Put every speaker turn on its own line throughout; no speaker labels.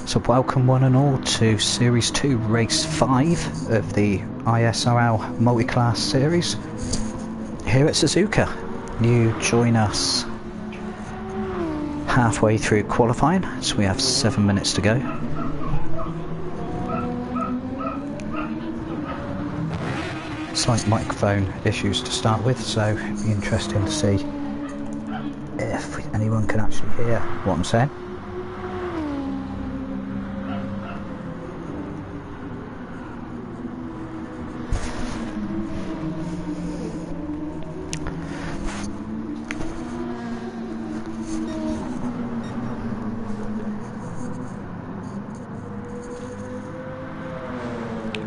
So welcome one and all to Series 2 Race 5 of the IRSL multi-class series here at Suzuka. You join us halfway through qualifying, so we have 7 minutes to go. Slight microphone issues to start with, so it'll be interesting to see if anyone can actually hear what I'm saying.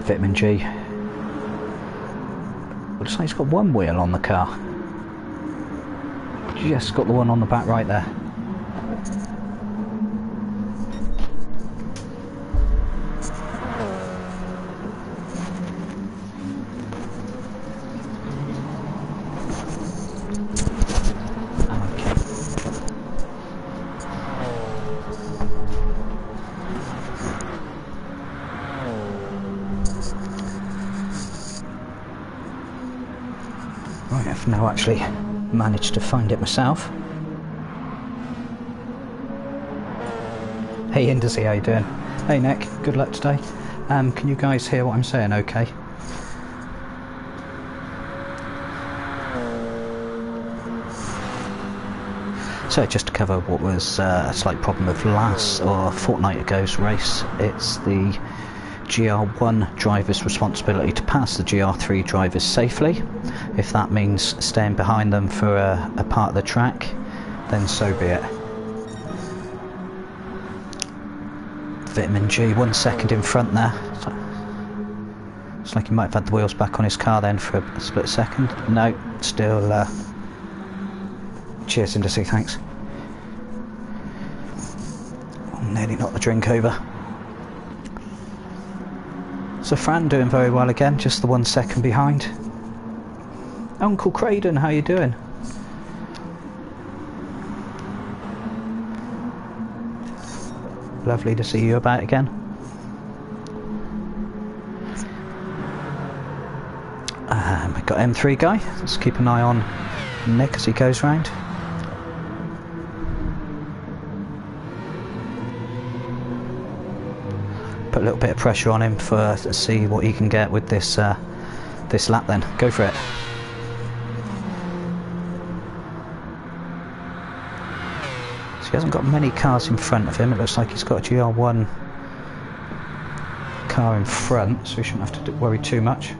Vitamin G. Looks like he's got one wheel on the car. Just got the one on the back right there. Right, I've now actually managed to find it myself. Hey Indusy, how you doing? Hey Nick, good luck today. Can you guys hear what I'm saying okay? So just to cover what was a slight problem of last or fortnight ago's race, it's the GR1 driver's responsibility to pass the GR3 drivers safely. If that means staying behind them for a part of the track, then so be it. Vitamin G 1 second in front there. It's like he might have had the wheels back on his car then for a split second. No, still cheers Indusy, thanks. Nearly knocked the drink over. So Fran doing very well again, just the 1 second behind. Uncle Craiden, how you doing? Lovely to see you about again. We've got M3 guy. Let's keep an eye on Nick as he goes round. Put a little bit of pressure on him to see what he can get with this this lap then. Go for it. So he hasn't got many cars in front of him. It looks like he's got a GR1 car in front, so he shouldn't have to worry too much.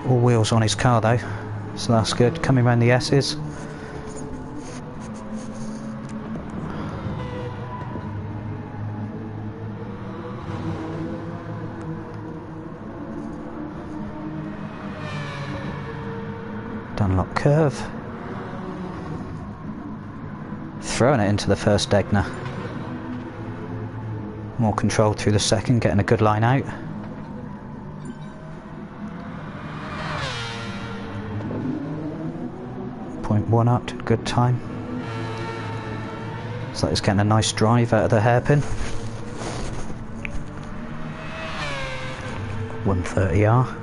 All wheels on his car though, so that's good. Coming around the S's. Dunlop curve. Throwing it into the first Degner. More control through the second, getting a good line out. .1 up, good time. Looks like he's getting a nice drive out of the hairpin. 130R.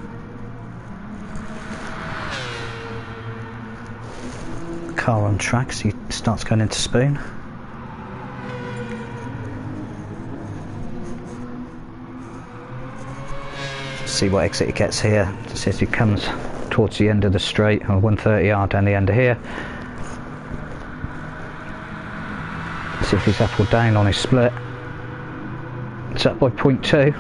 Car on track, so he starts going into spoon. See what exit he gets here, to see if he comes towards the end of the straight, or 130R down the end of here. See if he's up or down on his split. It's up by 0.2.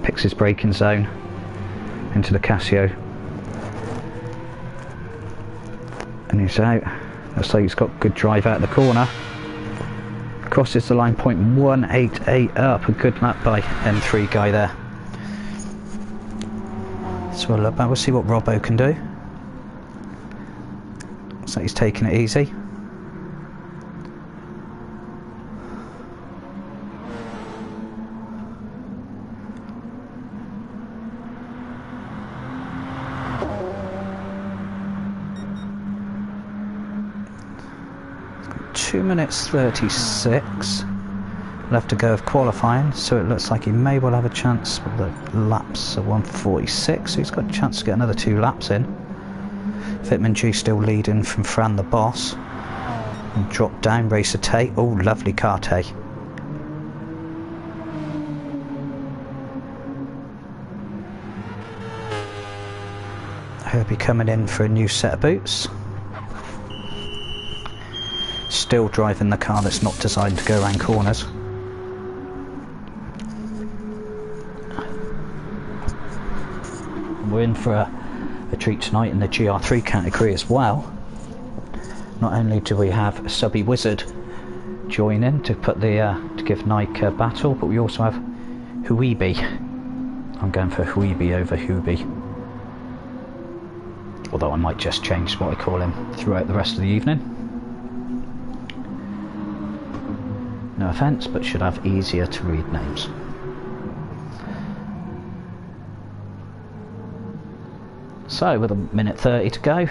Picks his braking zone into the Casio, and he's out. Looks like he's got good drive out of the corner. Crosses the line, 0.188 up. A good lap by M3 guy there. So we'll see what Robbo can do. Looks like he's taking it easy. 2 minutes 36 left to go of qualifying, so it looks like he may well have a chance. The laps are 1:46, so he's got a chance to get another 2 laps in. Vitamin G still leading from Fran the Boss. And drop down, Racer Tay. Oh, lovely car, Tay. Herbie coming in for a new set of boots. Still driving the car that's not designed to go around corners. We're in for a treat tonight in the GR3 category as well. Not only do we have Subby Wizard join in to put the to give Nike a battle, but we also have Huibi. I'm going for Huibi over Hubi. Although I might just change what I call him throughout the rest of the evening. No offence, but should have easier to read names. So, with a minute 30 to go.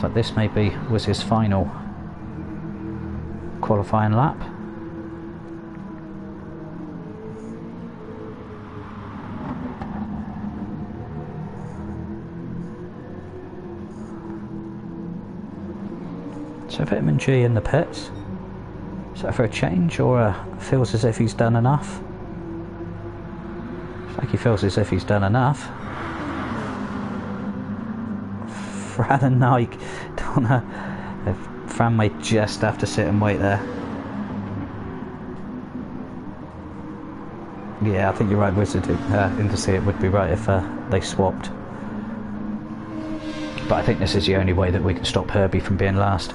So this maybe was his final qualifying lap. So Vitamin G in the pits. Is that for a change, or feels as if he's done enough? It's like he feels as if he's done enough. Fran and Nike, don't know. Fran may just have to sit and wait there. Yeah, I think you're right, Wizard. Industry, it would be right if they swapped. But I think this is the only way that we can stop Herbie from being last.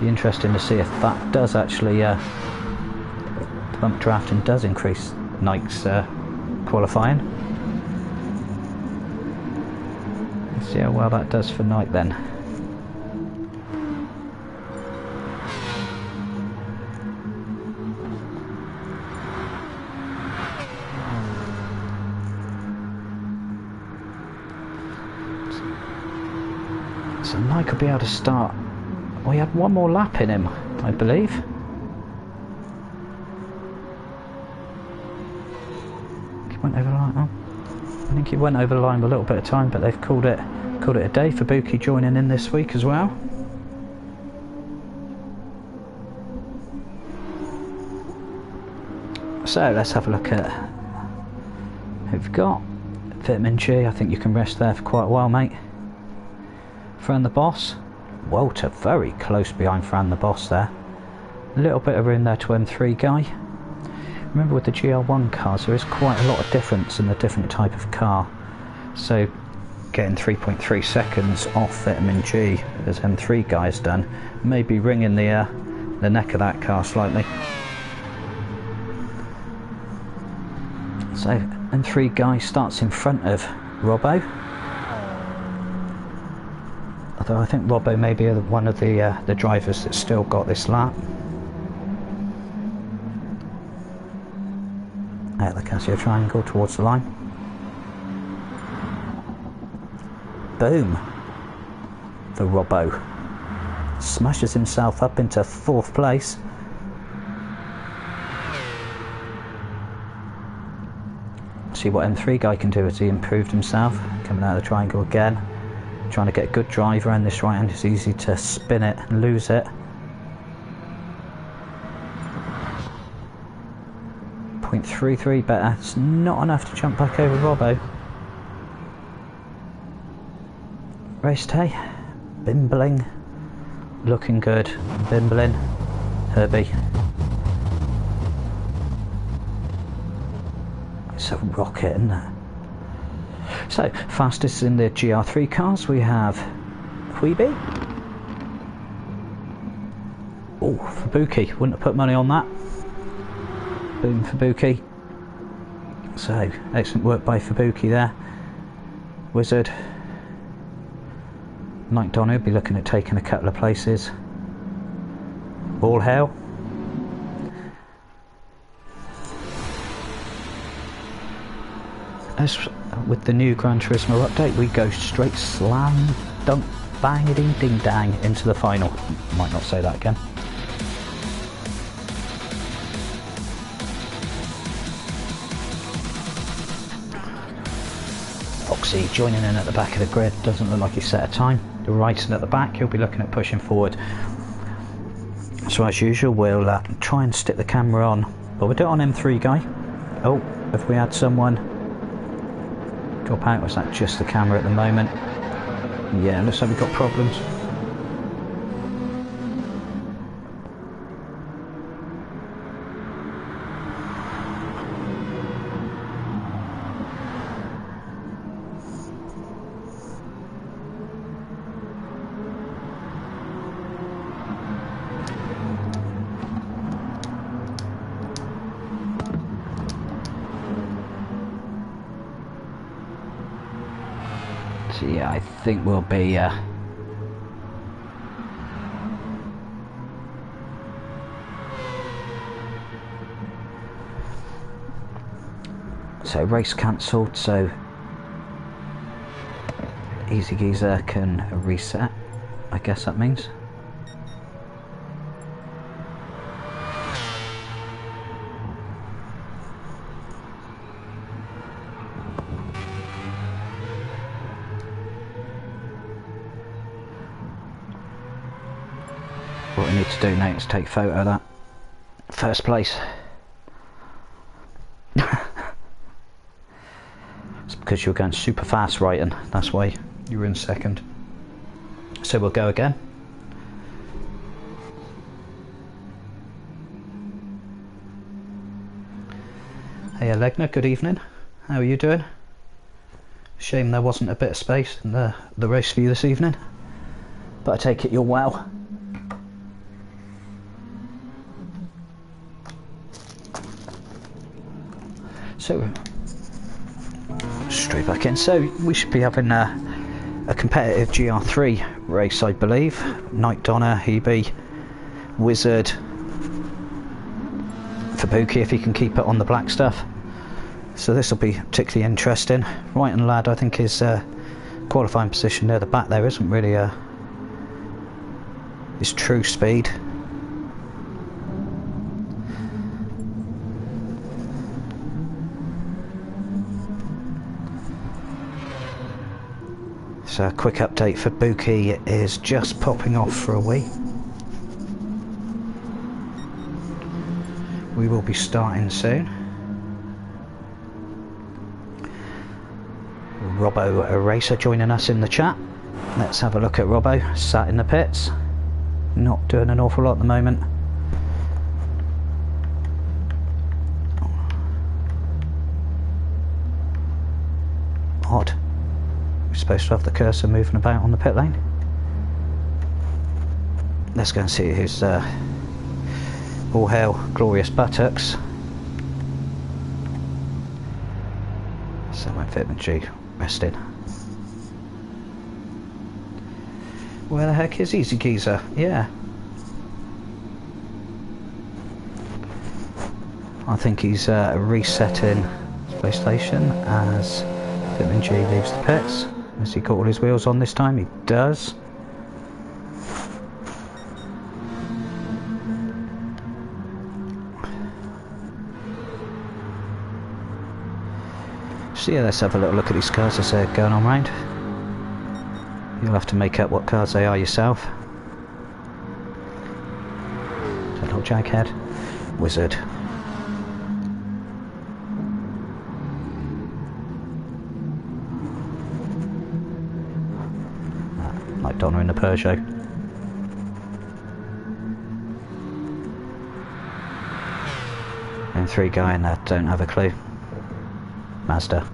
Be interesting to see if that does actually bump drafting does increase Nike's qualifying. Let's see how well that does for Nike then. So Nike will be able to start. Well, he had one more lap in him, I believe. He went over the line. Oh, I think he went over the line with a little bit of time, but they've called it a day for Buki joining in this week as well. So let's have a look at who we've got. Vitamin G, I think you can rest there for quite a while, mate. Fran the Boss. Walter very close behind Fran the Boss there. A little bit of room there to M3 guy. Remember, with the GR1 cars there is quite a lot of difference in the different type of car. So getting 3.3 seconds off Vitamin G as M3 guy's done, maybe ringing the neck of that car slightly. So M3 guy starts in front of Robbo. Although I think Robbo may be one of the drivers that's still got this lap. Out the Casio triangle towards the line. Boom! The Robbo smashes himself up into 4th place. See what M3 guy can do as he improved himself. Coming out of the triangle again. Trying to get a good drive around this right hand. It's easy to spin it and lose it. .33 better. It's not enough to jump back over Robbo. Race day. Bimbling. Looking good. Bimbling. Herbie. It's a rocket, isn't it? So, fastest in the GR3 cars we have Huibi. Oh, Fubuki. Wouldn't have put money on that. Boom, Fubuki. So, excellent work by Fubuki there. Wizard. Mike Donner will be looking at taking a couple of places. All hail. as with the new Gran Turismo update, we go straight slam, dunk, bang-a-ding ding dang into the final. Might not say that again. Foxy joining in at the back of the grid, doesn't look like he's set a time. The Ryson at the back, he'll be looking at pushing forward. So as usual, we'll try and stick the camera on, but we'll do it on M3 guy. Oh, have we had someone drop out? Was that just the camera at the moment? Yeah, looks like we've got problems. So yeah, I think we'll be so race cancelled, so Easy Geezer can reset, I guess that means. What we need to do now is take a photo of that first place. It's because you were going super fast, Craiden, that's why you were in second. So we'll go again. Hey Alegna, good evening. How are you doing? Shame there wasn't a bit of space in the race for you this evening, but I take it you're well. So straight back in. So we should be having a competitive GR3 race, I believe. Night Donna, Hebe, Wizard, Fabuki if he can keep it on the black stuff. So this will be particularly interesting. Right and Lad, I think his qualifying position near the back there isn't really his true speed. So a quick update for Buki is just popping off for a wee. We will be starting soon. Robbo Racer joining us in the chat. Let's have a look at Robbo, sat in the pits. Not doing an awful lot at the moment. Odd. We're supposed to have the cursor moving about on the pit lane. Let's go and see who's all hail glorious buttocks. So when Fitman G resting. Where the heck is Easy Geezer? Yeah. I think he's resetting his PlayStation as Fitman G leaves the pits. Has he got all his wheels on this time? He does. So yeah, let's have a little look at these cars as they're going on round. You'll have to make up what cars they are yourself. Little Jaghead, Wizard. Like Donna in the Peugeot. And three guy in that don't have a clue. Mazda.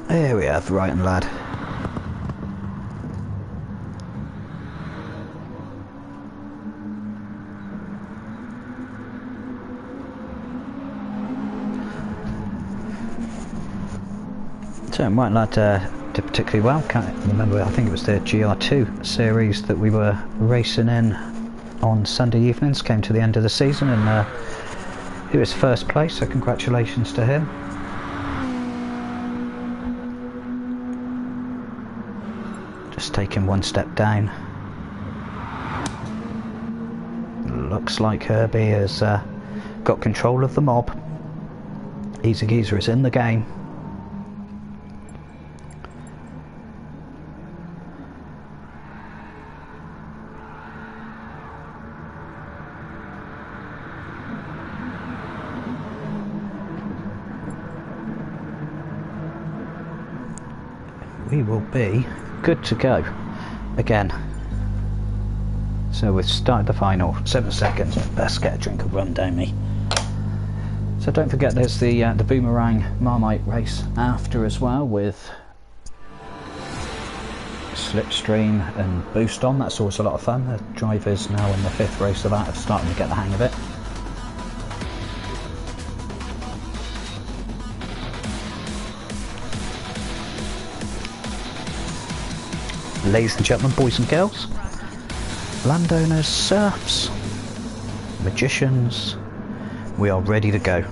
There we have Right and Lad. So Right and Lad Did particularly well. Can't remember, I think it was the GR2 series that we were racing in on Sunday evenings. Came to the end of the season and he was first place, so congratulations to him. Just taking one step down. Looks like Herbie has got control of the mob. Easy Geezer is in the game. We will be good to go again. So we've started the final, 7 seconds. Best get a drink of rum down me. So don't forget there's the Boomerang Marmite race after as well, with Slipstream and Boost on. That's always a lot of fun. The drivers now in the 5th race of that are starting to get the hang of it. Ladies and gentlemen, boys and girls, landowners, serfs, magicians, we are ready to go.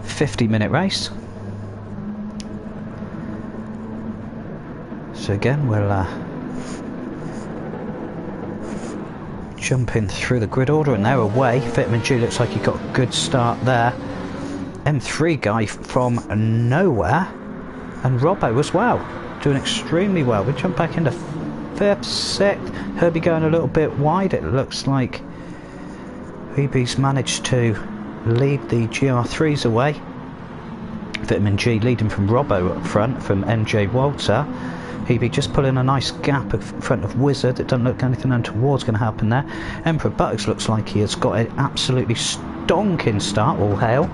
50-minute race. So again, we'll jump in through the grid order, and they're away. Vitamin G looks like he got a good start there. M3 guy from nowhere, and Robbo as well, doing extremely well. We jump back into 5th, 6th. Herbie going a little bit wide. It looks like Herbie's managed to lead the GR3s away. Vitamin G leading from Robbo up front from MJ Walter. Herbie just pulling a nice gap in front of Wizard. It doesn't look anything untoward's going to happen there. Emperor Buttocks looks like he has got an absolutely stonking start. All hail.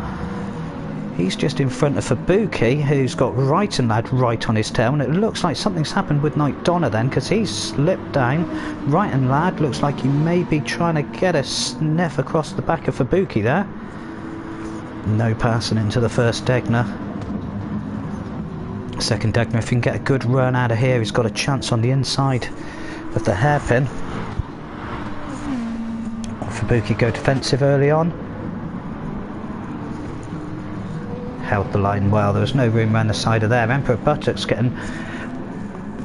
He's just in front of Fabuki, who's got Right and Lad right on his tail, and it looks like something's happened with Night Donna then, because he's slipped down. Right and Lad looks like he may be trying to get a sniff across the back of Fabuki there. No passing into the first Degner. Second Degner, if he can get a good run out of here, he's got a chance on the inside of the hairpin. Fabuki go defensive early on. Held the line well. There was no room around the side of there. Emperor Buttocks getting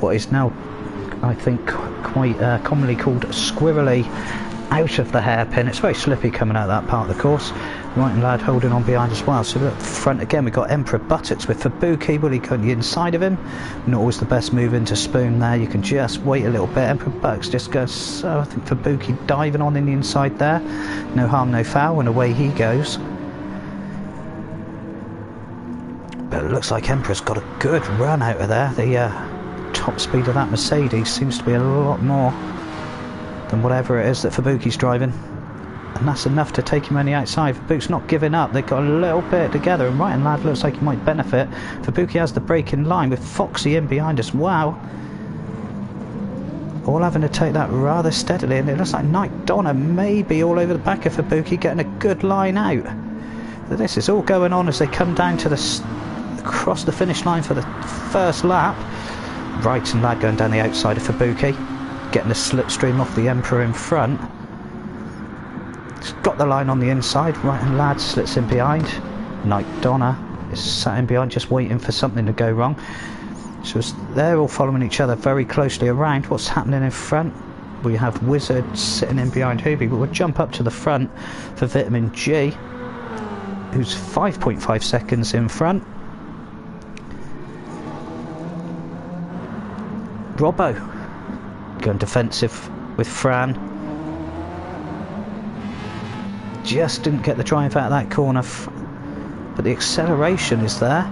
what is now, I think, quite commonly called squirrely out of the hairpin. It's very slippy coming out of that part of the course. Right and Lad holding on behind as well. So look, front again, we've got Emperor Buttocks with Fabuki. Will he go on the inside of him? Not always the best move into Spoon there. You can just wait a little bit. Emperor Buttocks just goes, so I think Fabuki diving on in the inside there. No harm, no foul, and away he goes. But it looks like Emperor's got a good run out of there. The top speed of that Mercedes seems to be a lot more than whatever it is that Fabuki's driving. And that's enough to take him on the outside. Fabuki's not giving up. They've got a little bit together, and Right and Lad looks like he might benefit. Fabuki has the break in line with Foxy in behind us. Wow. All having to take that rather steadily, and it looks like Night Donna may be all over the back of Fabuki, getting a good line out. This is all going on as they come down to across the finish line for the first lap. Right and Lad going down the outside of Fabuki, getting a slipstream off the Emperor in front. He's got the line on the inside. Right and Lad slits in behind. Night Donna is sat in behind, just waiting for something to go wrong. So they're all following each other very closely around. What's happening in front? We have Wizard sitting in behind Hoobie, but we'll jump up to the front for Vitamin G, who's 5.5 seconds in front. Robbo going defensive with Fran. Just didn't get the triumph out of that corner, but the acceleration is there.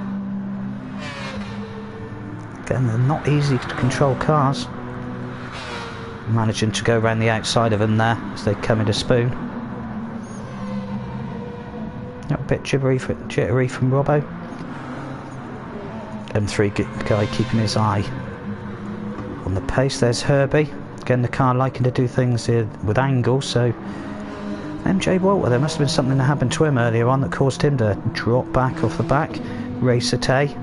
Again, they're not easy to control cars. Managing to go around the outside of them there as they come into Spoon. A bit jittery from Robbo. M3 guy keeping his eye on the pace. There's Herbie. Again, the car liking to do things with angle, so MJ Walter, there must have been something that happened to him earlier on that caused him to drop back off the back. Racer Tay.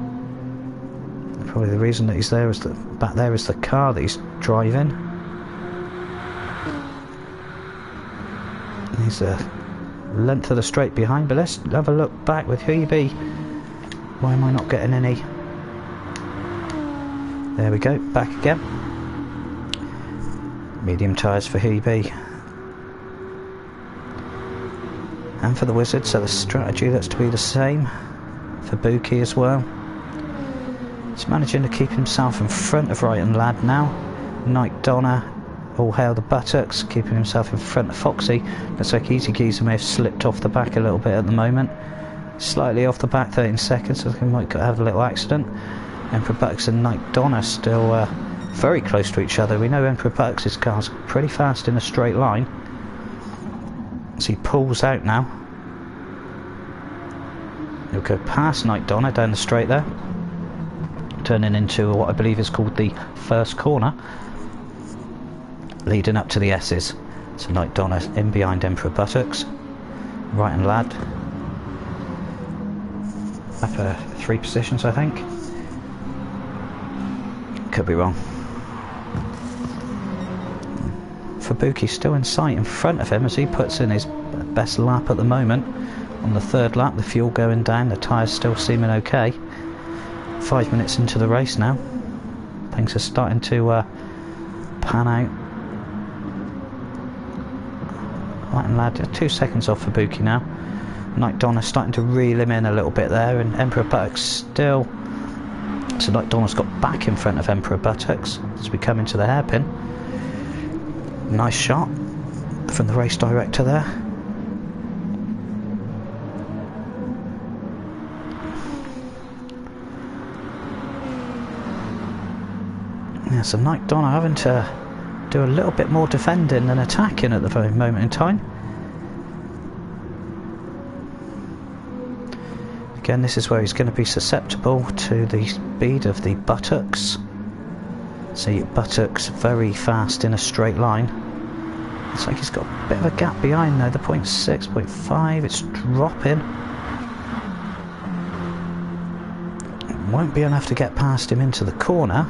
Probably the reason that he's there is that back there is the car that he's driving. He's a length of the straight behind, but let's have a look back with Hebe. Why am I not getting any? There we go, back again. Medium tyres for Hebe. And for the Wizard, so the strategy looks to be the same for Buki as well. He's managing to keep himself in front of Right and Lad now. Night Donna, all hail the buttocks, keeping himself in front of Foxy. Looks like Easy Geezer may have slipped off the back a little bit at the moment. Slightly off the back, 13 seconds, so he might have a little accident. Emperor Buttocks and Night Donna still very close to each other. We know Emperor Buttocks' car's pretty fast in a straight line. As he pulls out now. He'll go past Night Donna down the straight there. Turning into what I believe is called the first corner. Leading up to the S's. So Night Donna in behind Emperor Buttocks. Right and Lad. Up 3 positions, I think. Could be wrong. Fubuki still in sight in front of him as he puts in his best lap at the moment. On the 3rd lap, the fuel going down, the tyres still seeming okay. 5 minutes into the race now. Things are starting to pan out. Right and Lad, 2 seconds off Fubuki now. Night Donna's starting to reel him in a little bit there, and Emperor Buttocks still. So Night Donna's got back in front of Emperor Buttocks as we come into the hairpin. Nice shot from the race director there. Yeah, so Night Donna having to do a little bit more defending than attacking at the very moment in time. Again, this is where he's going to be susceptible to the speed of the Buttocks. See, Buttocks very fast in a straight line. Looks like he's got a bit of a gap behind now, the 0.6, 0.5, it's dropping. Won't be enough to get past him into the corner.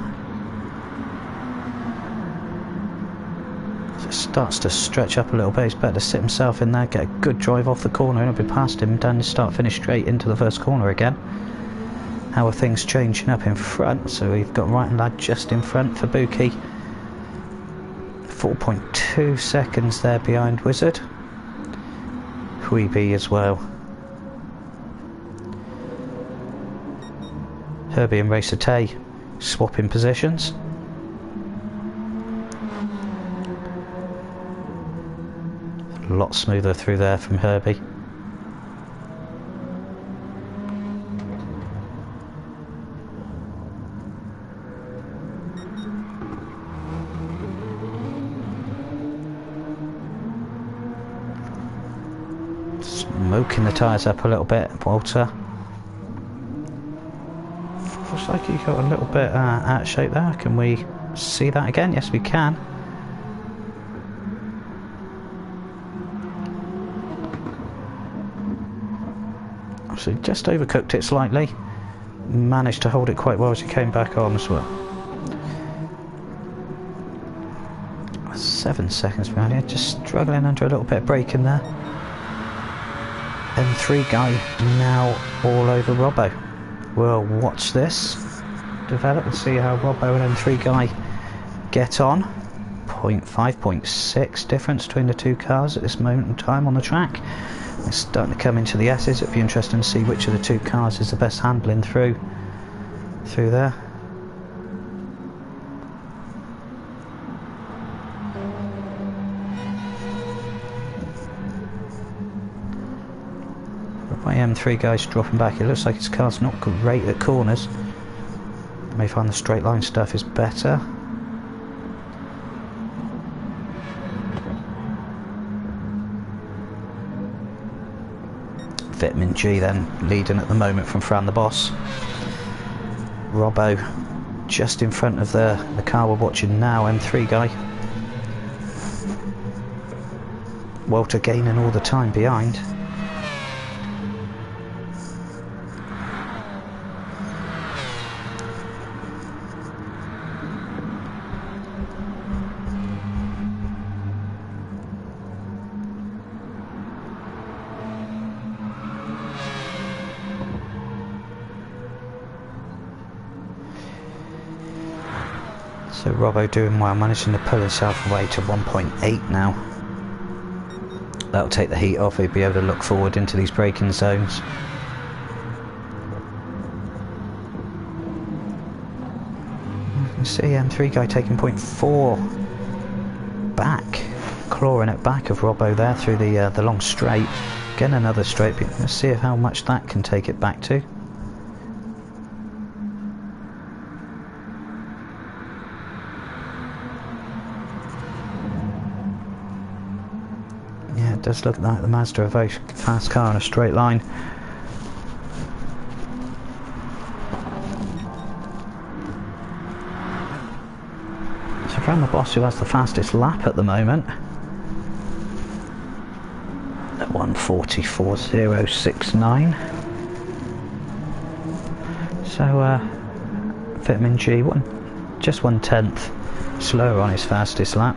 Just starts to stretch up a little bit. He's better to sit himself in there, get a good drive off the corner, and it'll be past him down the start finish straight into the first corner again. How are things changing up in front? So we've got Right and Lad just in front for Buki. 4.2 seconds there behind Wizard. Huibi as well. Herbie and Racer Tay swapping positions. A lot smoother through there from Herbie. Smoking the tyres up a little bit, Walter. Looks like he got a little bit out of shape there. Can we see that again? Yes, we can. So just overcooked it slightly. Managed to hold it quite well as he came back on as well. 7 seconds behind here, just struggling under a little bit of braking there. M3 guy now all over Robbo. We'll watch this develop and see how Robbo and M3 guy get on. 0.5, 0.6 difference between the two cars at this moment in time on the track. It's starting to come into the S's. It'll be interesting to see which of the two cars is the best handling through there. My M3 guy's dropping back. It looks like his car's not great at corners. May find the straight line stuff is better. Vitamin G then leading at the moment from Fran the Boss. Robbo just in front of the car we're watching now, M3 guy. Walter gaining all the time behind. So Robbo doing well, managing to pull himself away to 1.8 now. That'll take the heat off, he'll be able to look forward into these braking zones. You can see M3 guy taking 0.4 back, clawing it back of Robbo there through the long straight. Again another straight, but let's see how much that can take it back to. Yeah, it does look like the Mazda, a very fast car in a straight line. So from the boss, who has the fastest lap at the moment, at 1:44.069. So Vitamin G, just 1/10 slower on his fastest lap.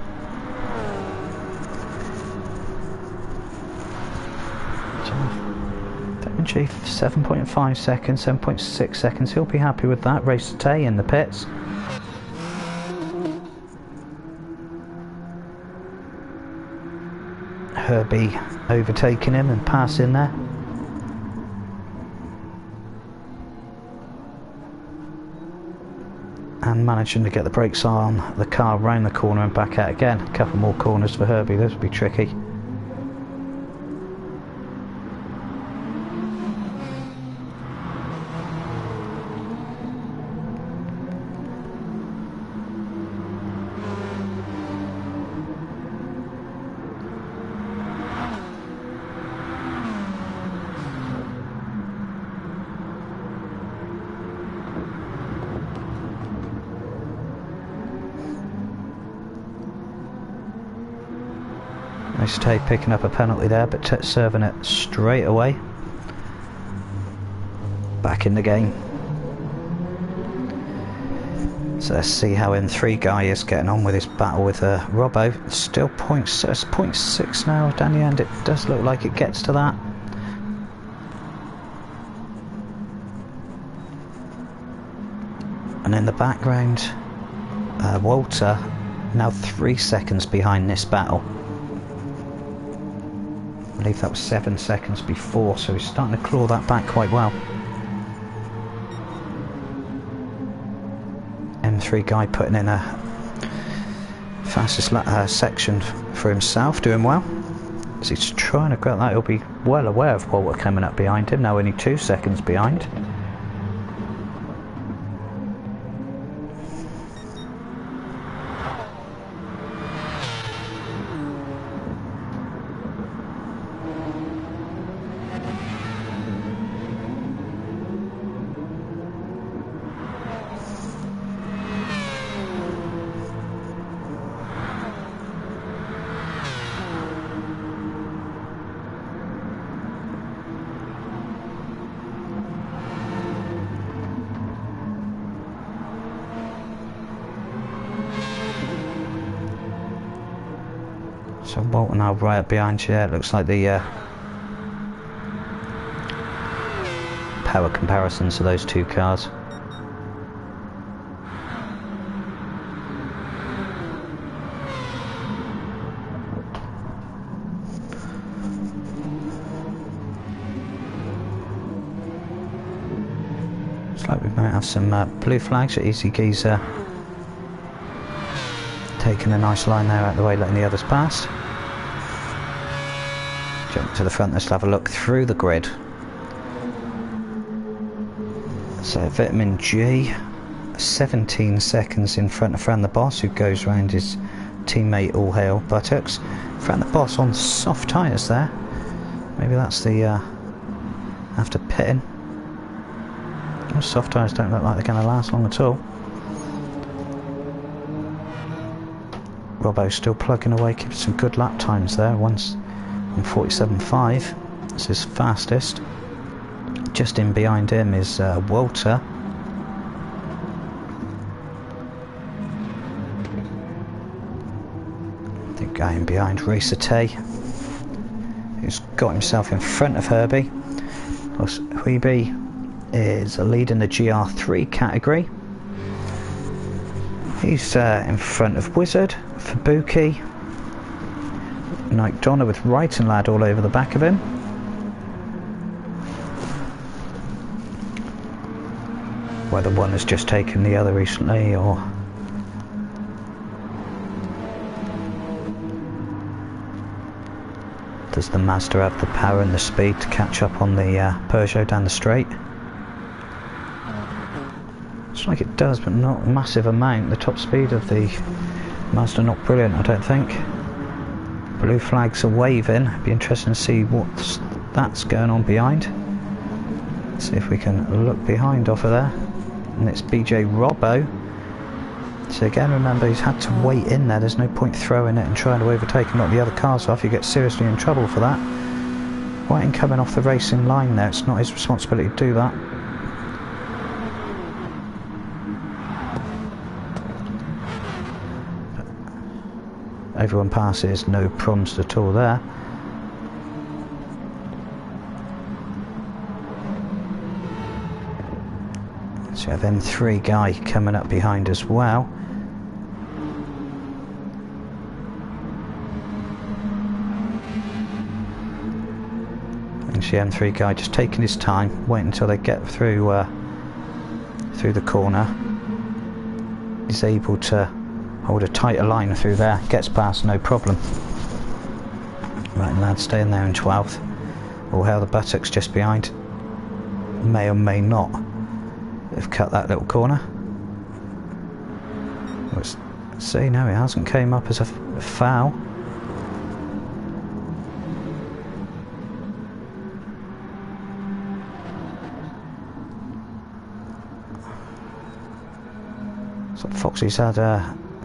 G 7.5 seconds, 7.6 seconds, he'll be happy with that. Racer Tay in the pits. Herbie overtaking him and passing there. And managing to get the brakes on the car round the corner and back out again. A couple more corners for Herbie, this would be tricky. Tay picking up a penalty there, but serving it straight away. Back in the game. So let's see how M3 guy is getting on with his battle with Robbo. Still 0.6 now down the end. It does look like it gets to that. And in the background, Walter now 3 seconds behind this battle. I believe that was 7 seconds before, so he's starting to claw that back quite well. M3 guy putting in a fastest section for himself, doing well. As he's trying to grab that, he'll be well aware of Walter coming up behind him, now only 2 seconds behind. So Walter now right up behind you. It looks like the power comparisons of those two cars. Looks like we might have some blue flags at Easy Geezer. Taking a nice line there out of the way, letting the others pass. Jump to the front, let's have a look through the grid. So Vitamin G, 17 seconds in front of Fran the Boss, who goes round his teammate All Hail Buttocks. Fran the Boss on soft tyres there. Maybe that's the after pitting. Those soft tyres don't look like they're going to last long at all. Robbo's still plugging away, keeping some good lap times there. One's on 47.5. That's his fastest. Just in behind him is Walter. I think going behind Racer Tay, who's got himself in front of Herbie. Huiby is leading the GR3 category. He's in front of Wizard, Fubuki, Night Donna with Wrighton Lad all over the back of him. Whether one has just taken the other recently or... Does the Mazda have the power and the speed to catch up on the Peugeot down the straight? Looks like it does, but not a massive amount. The top speed of the Mazda not brilliant, I don't think. Blue flags are waving. It'd be interesting to see that's going on behind. Let's see if we can look behind off of there. And it's BJ Robbo. So again, remember, he's had to wait in there. There's no point throwing it and trying to overtake and knock the other cars off. You get seriously in trouble for that. Whiting coming off the racing line there. It's not his responsibility to do that. But everyone passes, no problems at all there. So we have M3 guy coming up behind as well. The M3 guy just taking his time, waiting until they get through the corner. He's able to hold a tighter line through there, gets past no problem. Right, lad, staying there in 12th. All hail the buttocks just behind. May or may not have cut that little corner. Let's see, no, it hasn't came up as a foul. So Foxy's had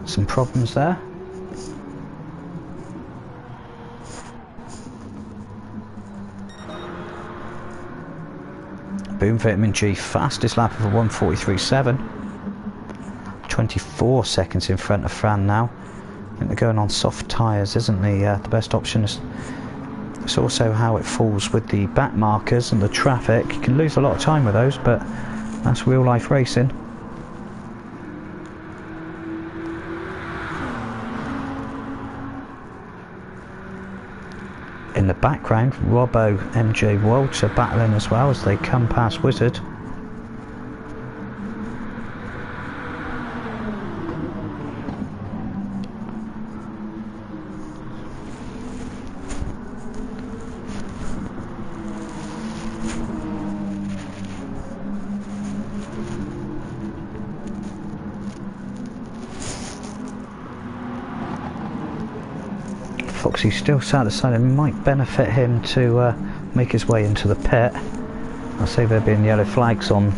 some problems there. Boom Vitamin G, fastest lap of a 1:43.7. 24 seconds in front of Fran now. I think they're going on soft tyres isn't the best option. It's also how it falls with the back markers and the traffic. You can lose a lot of time with those, but that's real life racing. In the background, Robbo, MJ Walter battling as well as they come past Wizard. Foxy still sat aside. It might benefit him to make his way into the pit. I'll say there being yellow flags on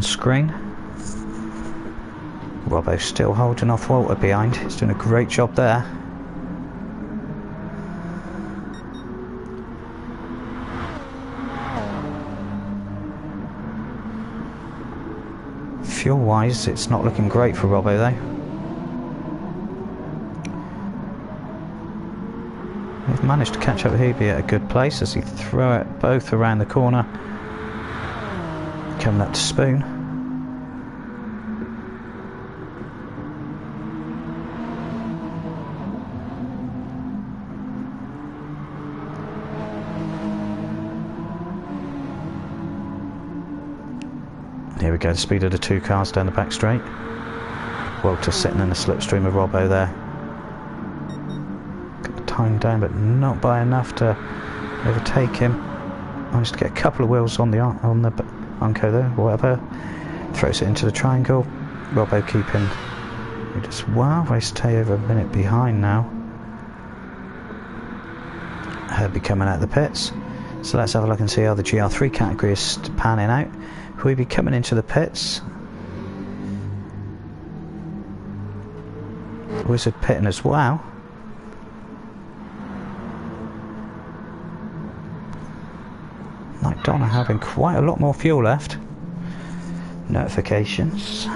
screen. Robbo's still holding off Walter behind. He's doing a great job there. Fuel wise, it's not looking great for Robbo though. They've managed to catch up with Hubie at a good place as he threw it both around the corner. Coming up to Spoon. Here we go, the speed of the two cars down the back straight. Walter sitting in the slipstream of Robbo there. Time down, but not by enough to overtake him. Managed to get a couple of wheels on the Unco there, whatever. Throws it into the triangle. Robbo keeping it as well. They stay over a minute behind now. Herbie coming out of the pits. So let's have a look and see how the GR3 category is panning out. Who will be coming into the pits? Wizard pitting as well. Night Donna having quite a lot more fuel left. Notifications.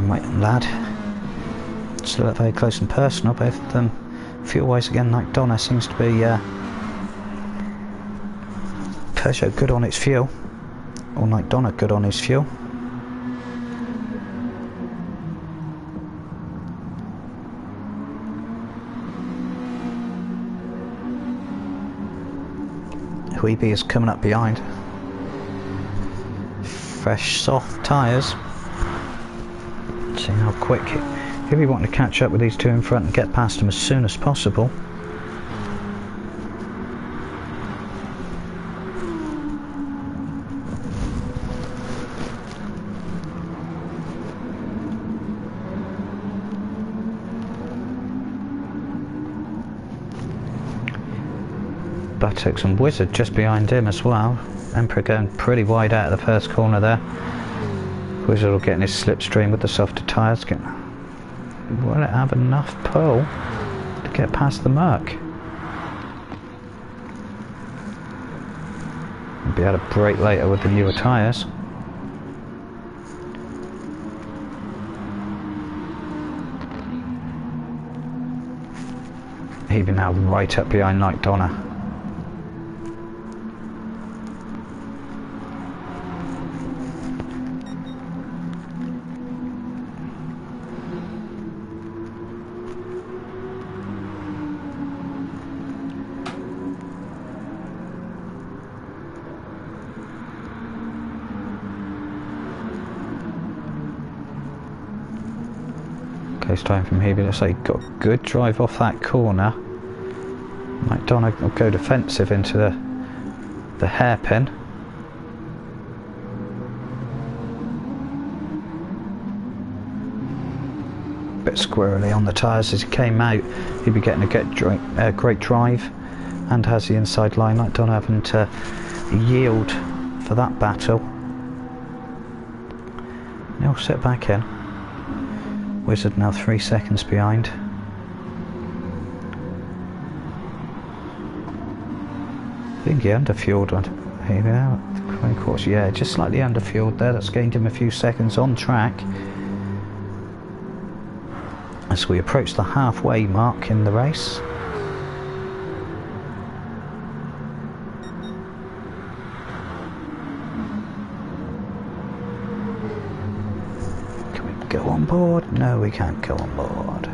Right, lad. Still very close and personal, both of them. Fuel-wise again, like Donna seems to be Peugeot good on its fuel. Or like Donna good on his fuel. Weeby is coming up behind. Fresh, soft tyres. See how quick. If we want to catch up with these two in front and get past them as soon as possible. Buttocks and Wizard just behind him as well. Emperor going pretty wide out of the first corner there. Wizard will get in his slipstream with the softer tyres. Will it have enough pull to get past the Merc? We'll be able to brake later with the newer tyres. He'll be now right up behind like Donna. Close time from here, but looks like he got a good drive off that corner. McDonagh will go defensive into the hairpin. Bit squirrely on the tyres as he came out. He'll be getting a great drive, and has the inside line. McDonagh having to yield for that battle. He'll sit back in. Wizard now 3 seconds behind. I think he underfueled on here now. Of course, yeah, just slightly underfueled there. That's gained him a few seconds on track. As we approach the halfway mark in the race. Go on board? No, we can't go on board.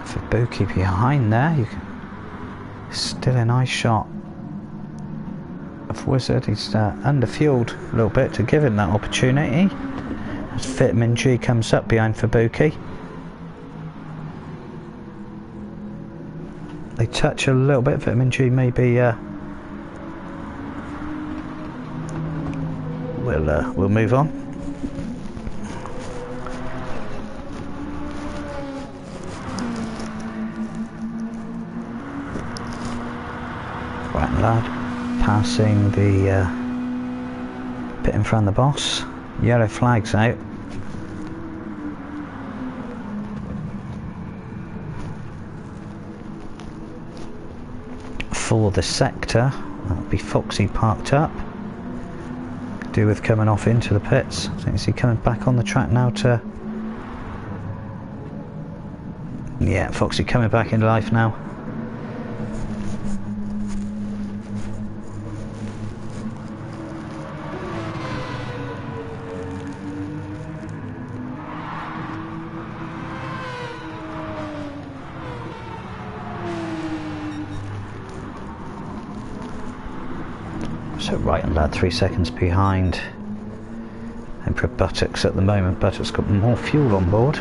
For Buki behind there, you can still a nice shot of Wizard. He's underfueled a little bit to give him that opportunity as Vitamin G comes up behind Fabuki. They touch a little bit. Vitamin G maybe we'll move on. Right, lad. Passing the pit in front of the boss. Yellow flag's out. For the sector, that'll be Foxy parked up. Could do with coming off into the pits. So is he coming back on the track now to... Yeah, Foxy coming back into life now. So right and lad 3 seconds behind Emperor Buttocks at the moment. Buttocks got more fuel on board.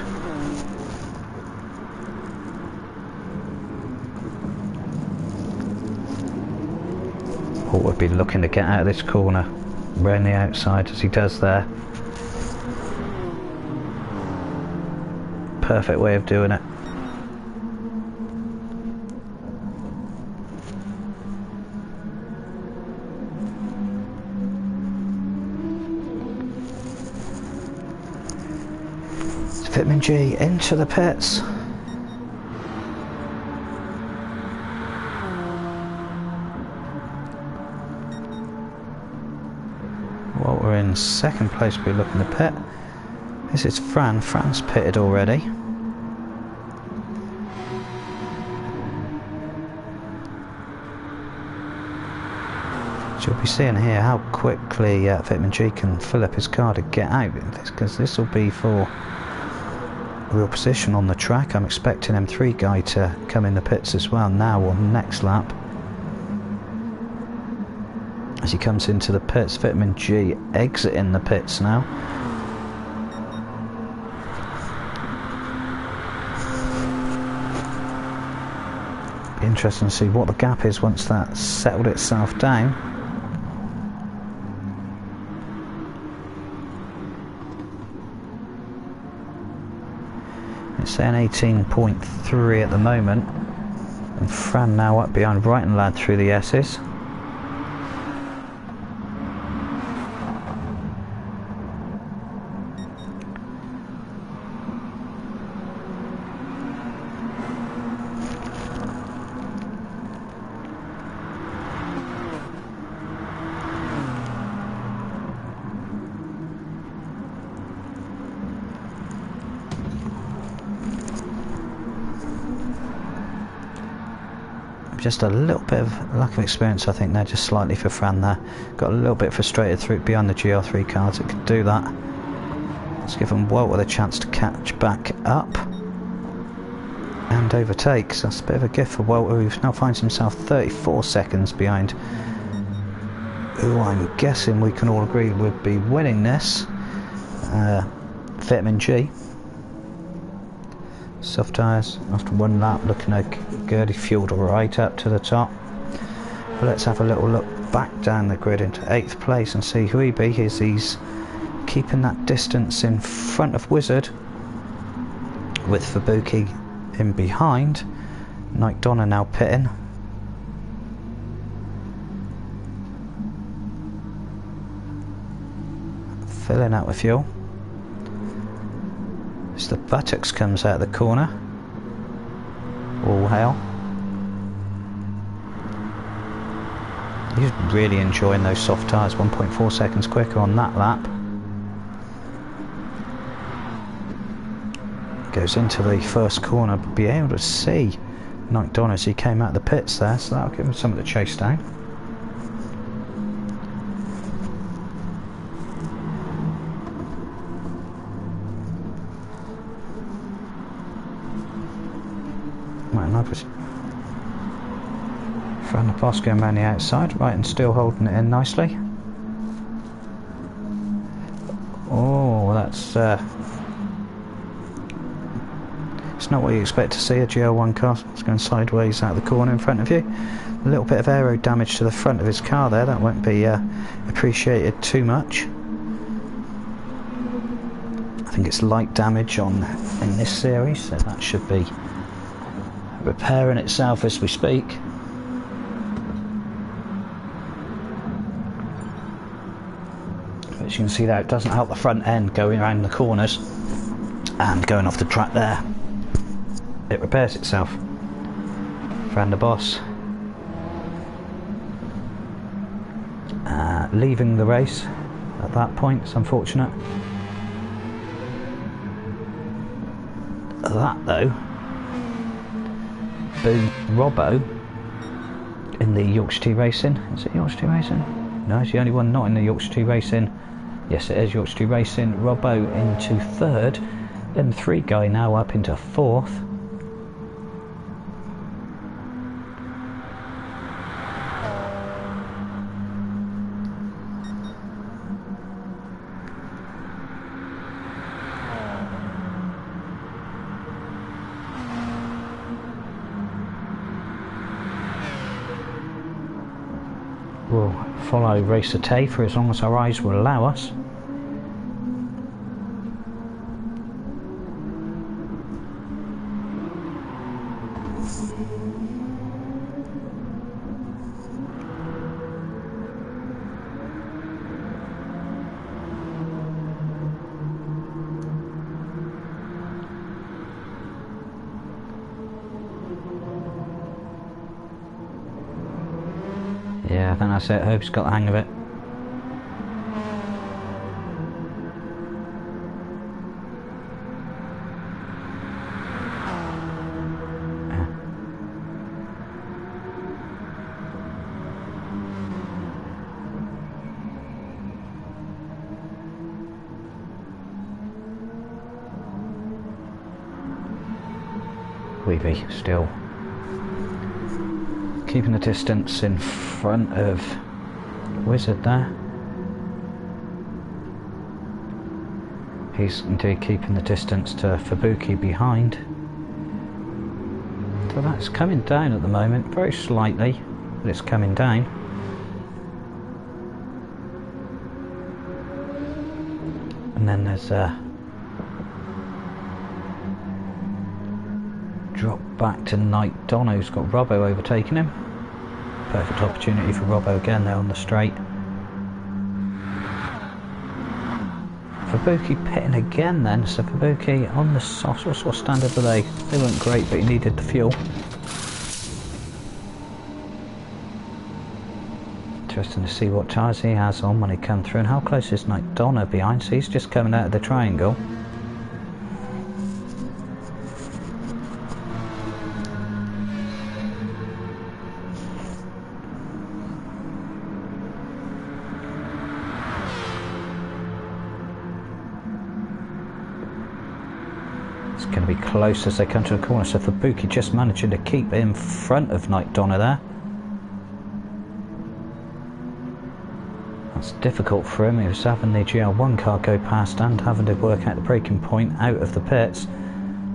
Paul would be looking to get out of this corner round the outside as he does there. Perfect way of doing it. Vitamin G into the pits. Well, we're in second place, we're looking to pit. This is Fran. Fran's pitted already. So you'll be seeing here how quickly Vitamin G can fill up his car to get out, because this will be for real position on the track. I'm expecting M3 guy to come in the pits as well now on the next lap. As he comes into the pits, Vitamin G exiting the pits now. Be interesting to see what the gap is once that's settled itself down. It's saying 18.3 at the moment, and Fran now up behind Brighton Lad through the S's. Just a little bit of lack of experience, I think, there, just slightly for Fran there. Got a little bit frustrated through behind the GR3 cars that could do that. Let's give them Walter a chance to catch back up and overtake. So that's a bit of a gift for Walter, who now finds himself 34 seconds behind who I'm guessing we can all agree would be winning this, Vitamin G. Soft tyres after one lap, looking good. He fueled right up to the top. But let's have a little look back down the grid into 8th place and see who he be. He's keeping that distance in front of Wizard, with Fabuki in behind. Nike Donna now pitting. Filling out with fuel. As the Buttocks comes out of the corner. All hail. He's really enjoying those soft tyres, 1.4 seconds quicker on that lap. Goes into the first corner, but be able to see Nike Donna as he came out of the pits there, so that'll give him something to chase down. Fran the boss going around the outside, right, and still holding it in nicely. Oh, that's it's not what you expect to see. A GL1 car is going sideways out of the corner in front of you. A little bit of aero damage to the front of his car there. That won't be appreciated too much. I think it's light damage in this series, so that should be repairing itself as we speak. As you can see there, it doesn't help the front end going around the corners and going off the track there. It repairs itself. Fran the boss leaving the race at that point. It's unfortunate. That though, boom, Robbo in the Yorkshire T Racing. Is it Yorkshire T Racing? No, it's the only one not in the Yorkshire T Racing. Yes, it is Yorkshire T Racing. Robbo into 3rd. M3 guy now up into 4th. We'll follow Racer Tay for as long as our eyes will allow us. Yeah, I think that's it. Hope's got the hang of it. Weeby still keeping the distance in front of Wizard there. He's indeed keeping the distance to Fubuki behind. So that's coming down at the moment, very slightly, but it's coming down. And then there's a drop back to Night Donna, who's got Robbo overtaking him. Perfect opportunity for Robbo again there on the straight. Fubuki pitting again then, so Fubuki on the soft, what sort of standard were they? They weren't great, but he needed the fuel. Interesting to see what tyres he has on when he comes through, and how close is Night Donna behind, so he's just coming out of the triangle. Going to be close as they come to the corner, so Fubuki just managing to keep in front of Night Donna there. That's difficult for him. He was having the GL1 car go past and having to work out the braking point out of the pits.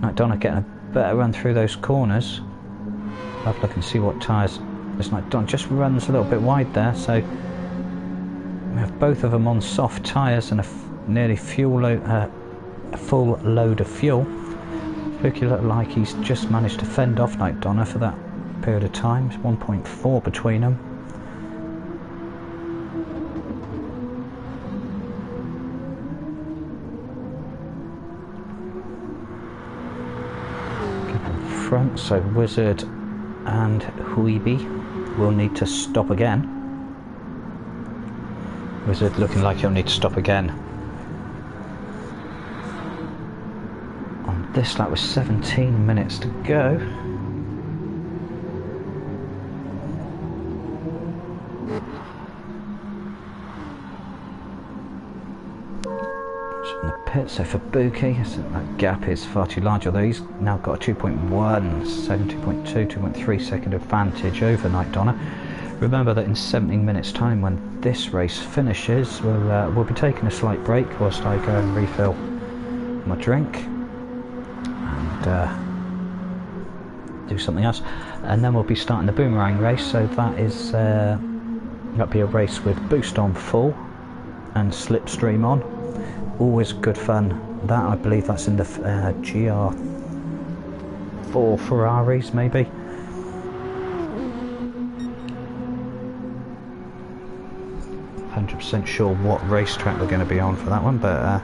Night Donna getting a better run through those corners. I'll have a look and see what tyres. This Night Donna just runs a little bit wide there, so we have both of them on soft tyres and a nearly a full load of fuel. Fubuki looked like he's just managed to fend off Night Donna for that period of time. It's 1.4 between them. Keep in front, so Wizard and Huibi will need to stop again. Wizard looking like he'll need to stop again. This lap was 17 minutes to go. So in the pit, so for Fubuki, that gap is far too large, although he's now got a 2.1, 2.2, 2.3 second advantage over Night Donna. Remember that in 17 minutes time, when this race finishes, we'll be taking a slight break whilst I go and refill my drink. Do something else, and then we'll be starting the boomerang race. So that is that'll be a race with boost on full and slipstream on. Always good fun. That, I believe that's in the GR4 Ferraris maybe. I'm 100% sure what racetrack we're going to be on for that one, but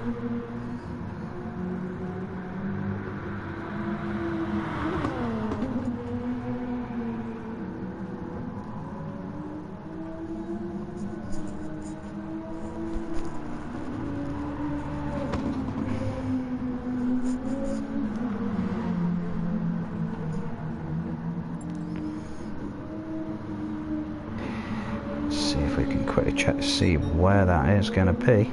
see if we can quickly check to see where that is going to be.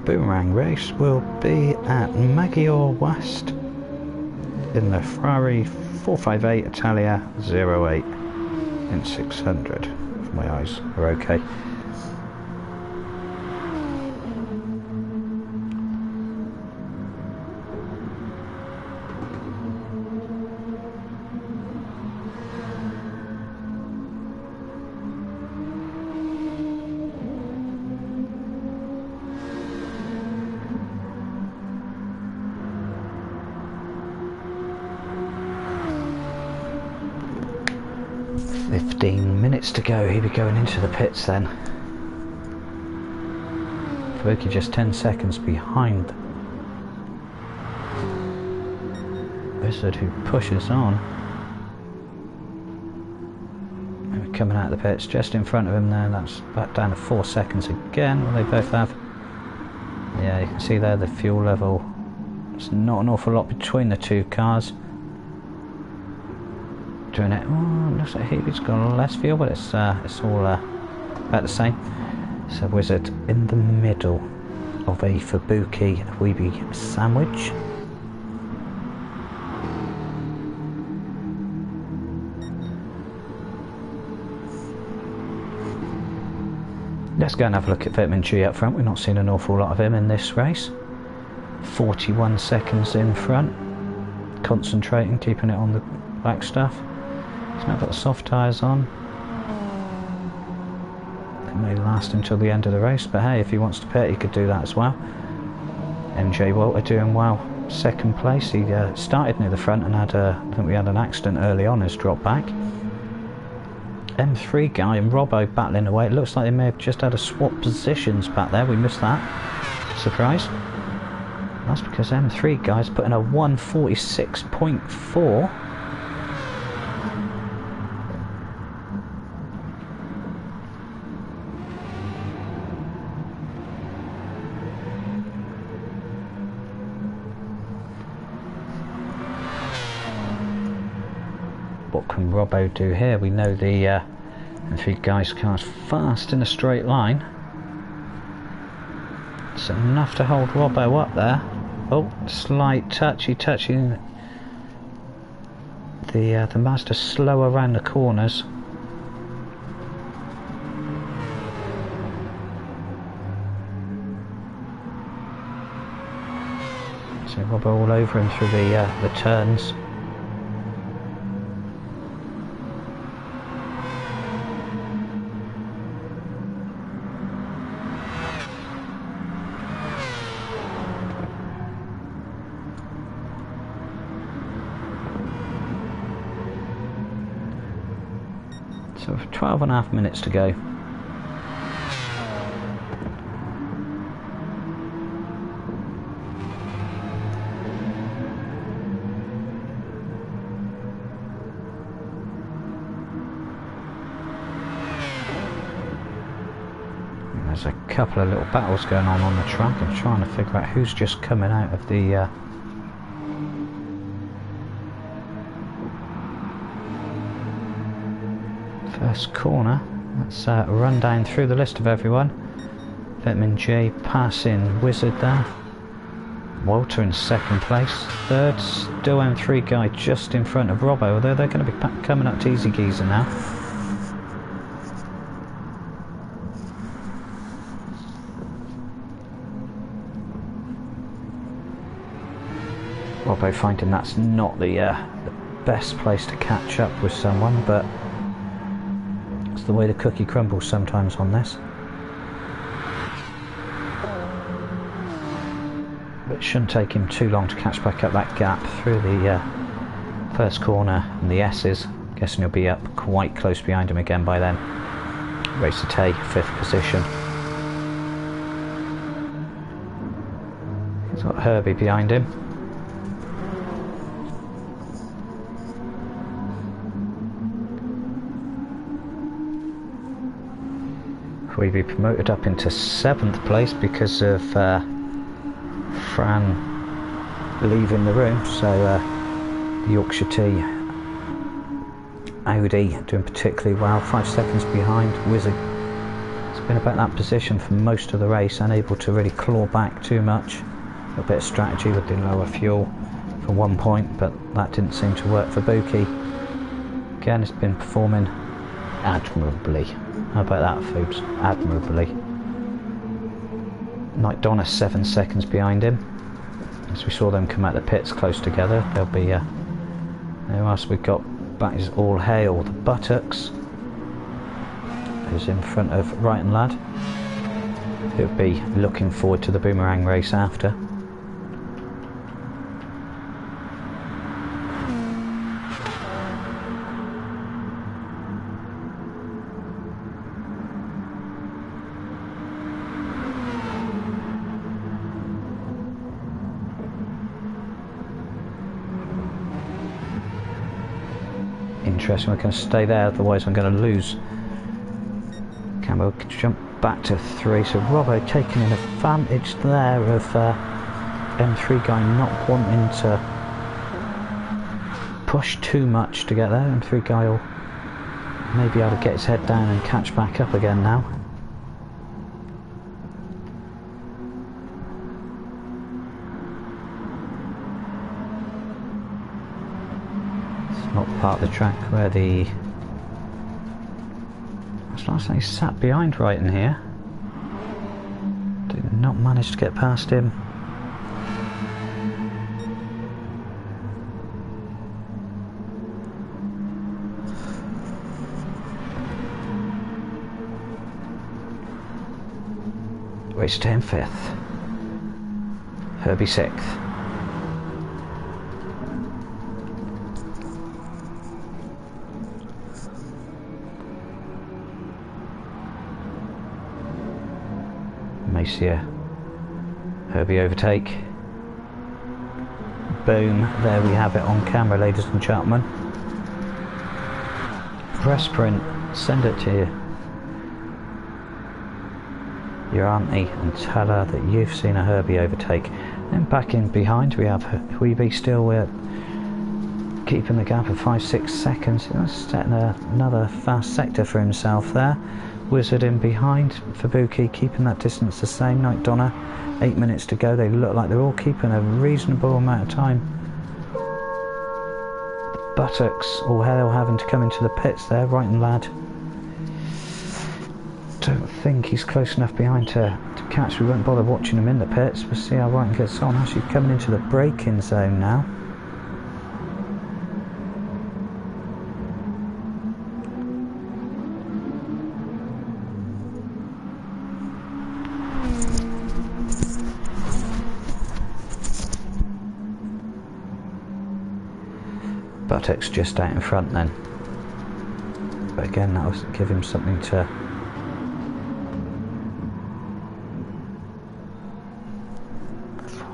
Boomerang race will be at Maggiore West in the Ferrari 458 Italia 08 in 600, if my eyes are okay. 15 minutes to go. He'll be going into the pits then. Fabuki just 10 seconds behind Wizard, who pushes on. And we're coming out of the pits just in front of him there. That's back down to 4 seconds again. Well, they both have. Yeah, you can see there the fuel level. There's not an awful lot between the two cars. Doing it. Oh, looks like he's got less fuel, but it's all about the same. So Wizard in the middle of a Fabuki Weeby sandwich. Let's go and have a look at Vitamin G up front. We've not seen an awful lot of him in this race. 41 seconds in front. Concentrating, keeping it on the back stuff. He's now got the soft tyres on. It may last until the end of the race, but hey, if he wants to pit, he could do that as well. MJ Walter doing well. Second place. He started near the front and had I think we had an accident early on, has dropped back. M3 guy and Robbo battling away. It looks like they may have just had a swap positions back there. We missed that. Surprise. That's because M3 guy's put in a 146.4. What can Robbo do here? We know the three guys car's fast in a straight line. It's enough to hold Robbo up there. Oh, slight touchy. The Mazda slow around the corners. So Robbo all over him through the turns. So 12.5 minutes to go. There's a couple of little battles going on the track. I'm trying to figure out who's just coming out of the first corner. Let's run down through the list of everyone. Vitamin J passing Wizard there. Walter in second place. Third, still M3 guy just in front of Robbo, although they're going to be coming up to Easy Geezer now. Robbo finding that's not the best place to catch up with someone, but it's the way the cookie crumbles sometimes on this. But it shouldn't take him too long to catch back up that gap through the first corner and the S's. Guessing he'll be up quite close behind him again by then. Racer Tay, 5th position. He's got Herbie behind him. We'll be promoted up into 7th place because of Fran leaving the room, so the Yorkshire T Audi doing particularly well, 5 seconds behind Wizard. It's been about that position for most of the race, unable to really claw back too much. A little bit of strategy with the lower fuel for 1 point, but that didn't seem to work for Buki. Again, it's been performing admirably. How about that, folks? Admirably. Night Donna 7 seconds behind him. As we saw them come out the pits close together, there'll be who else we've got back is All Hail the Buttocks, who's in front of Right and Lad. He'll be looking forward to the Boomerang race after. interesting. We're going to stay there, otherwise I'm going to lose. Camera will jump back to 3. So Robbo taking an advantage there of M3 guy not wanting to push too much to get there. M3 guy will maybe able to get his head down and catch back up again now. It's not part of the track where the... It's last he sat behind right in here. Did not manage to get past him. Racer in 5th. Herbie 6th. Macia. Herbie overtake. Boom, there we have it on camera, ladies and gentlemen. Press print, send it to your auntie and tell her that you've seen a Herbie overtake. Then back in behind we have Weeby still keeping the gap of 5-6 seconds. He's setting another fast sector for himself there. Wizard in behind, Fabuki keeping that distance the same. Night Donna, 8 minutes to go. They look like they're all keeping a reasonable amount of time. The Buttocks, all hell having to come into the pits there, right and lad. Don't think he's close enough behind to catch. We won't bother watching him in the pits. We'll see how Wrighton gets on. Actually coming into the braking zone now. Buttocks just out in front then. But again, that will give him something to...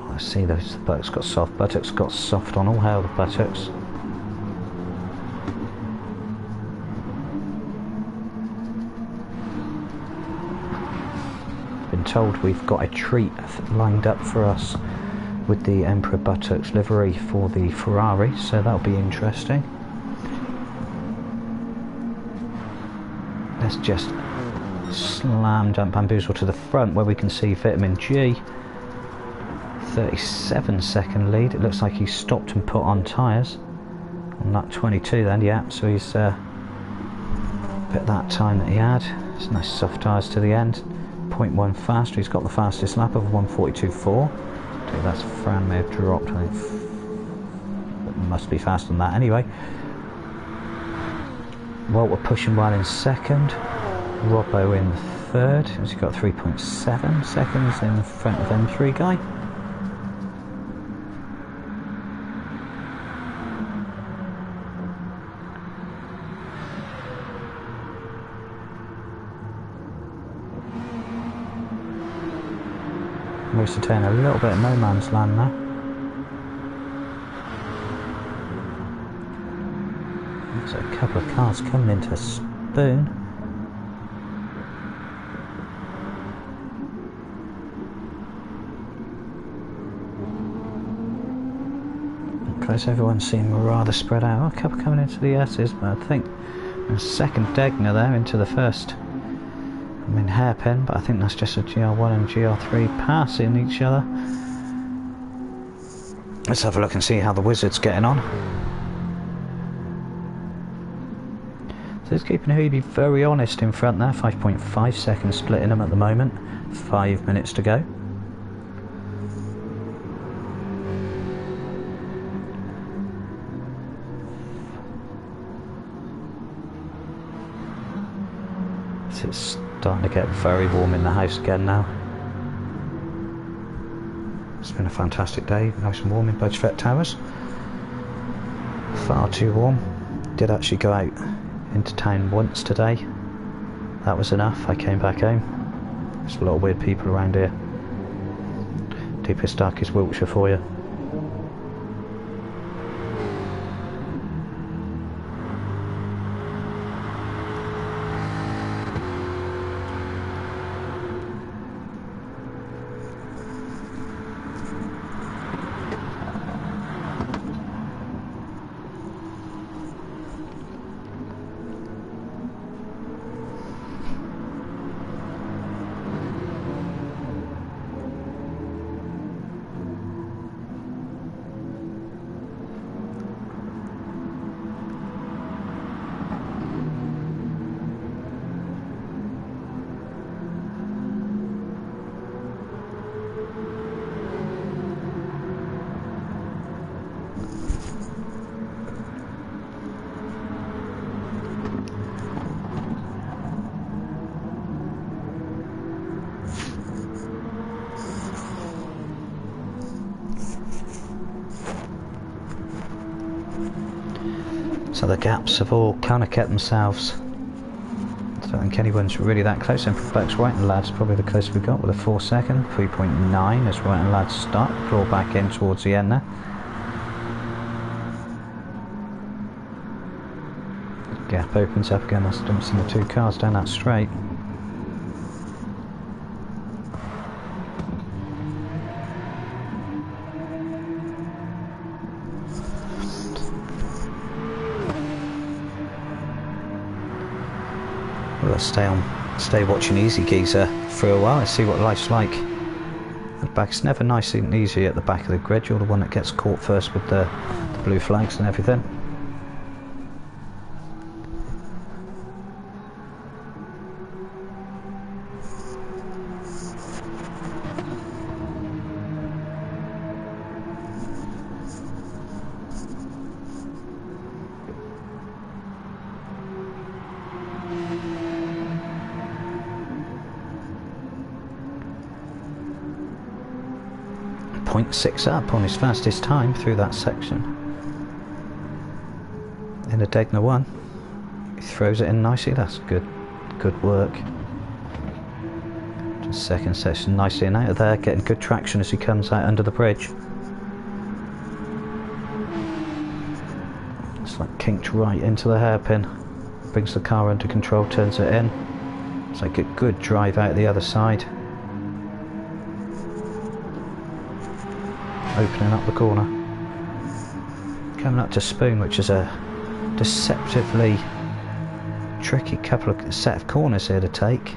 I see those Buttocks got soft. Buttocks got soft on. All hail the Buttocks. Been told we've got a treat lined up for us with the Emperor Buttocks livery for the Ferrari, so that'll be interesting. Let's just slam dunk bamboozle to the front where we can see Vitamin G. 37-second lead. It looks like he stopped and put on tyres on that 22 then, yeah, so he's bit that time that he had. It's nice soft tyres to the end. 0.1 faster. He's got the fastest lap of 1:42.4. I think that's Fran may have dropped. I think it must be faster than that anyway. Well, we're pushing well in second. Robbo in third. He's got 3.7 seconds in front of M3 guy. Racer turn a little bit of no man's land there. There's a couple of cars coming into Spoon. Close, everyone seemed rather spread out. A couple coming into the S's, but I think a second Degner there into the first. I mean hairpin, but I think that's just a GR1 and GR3 passing each other. Let's have a look and see how the Wizard's getting on. So he's keeping Hooby very honest in front there. 5.5 seconds splitting them at the moment. 5 minutes to go. So it's starting to get very warm in the house again now. It's been a fantastic day, nice and warm in BudgeFett Towers. Far too warm. Did actually go out into town once today. That was enough. I came back home. There's a lot of weird people around here. Deepest, darkest Wiltshire for you. So the gaps have all kind of kept themselves. I don't think anyone's really that close. In fact, White and Lads probably the closest we got with a 4 second. 3.9 as White and Lads start. Claw back in towards the end there. Gap opens up again. That's dumping the two cars down that straight. We'll stay watching Easy Geezer for a while and see what life's like. The back's never nice and easy at the back of the grid. You're the one that gets caught first with the blue flags and everything. .6 up on his fastest time through that section. In a Degner 1. He throws it in nicely. That's good work. Just second section nicely and out of there, getting good traction as he comes out under the bridge. It's like kinked right into the hairpin. Brings the car under control, turns it in. It's like a good drive out the other side. Opening up the corner. Coming up to Spoon, which is a deceptively tricky set of corners here to take.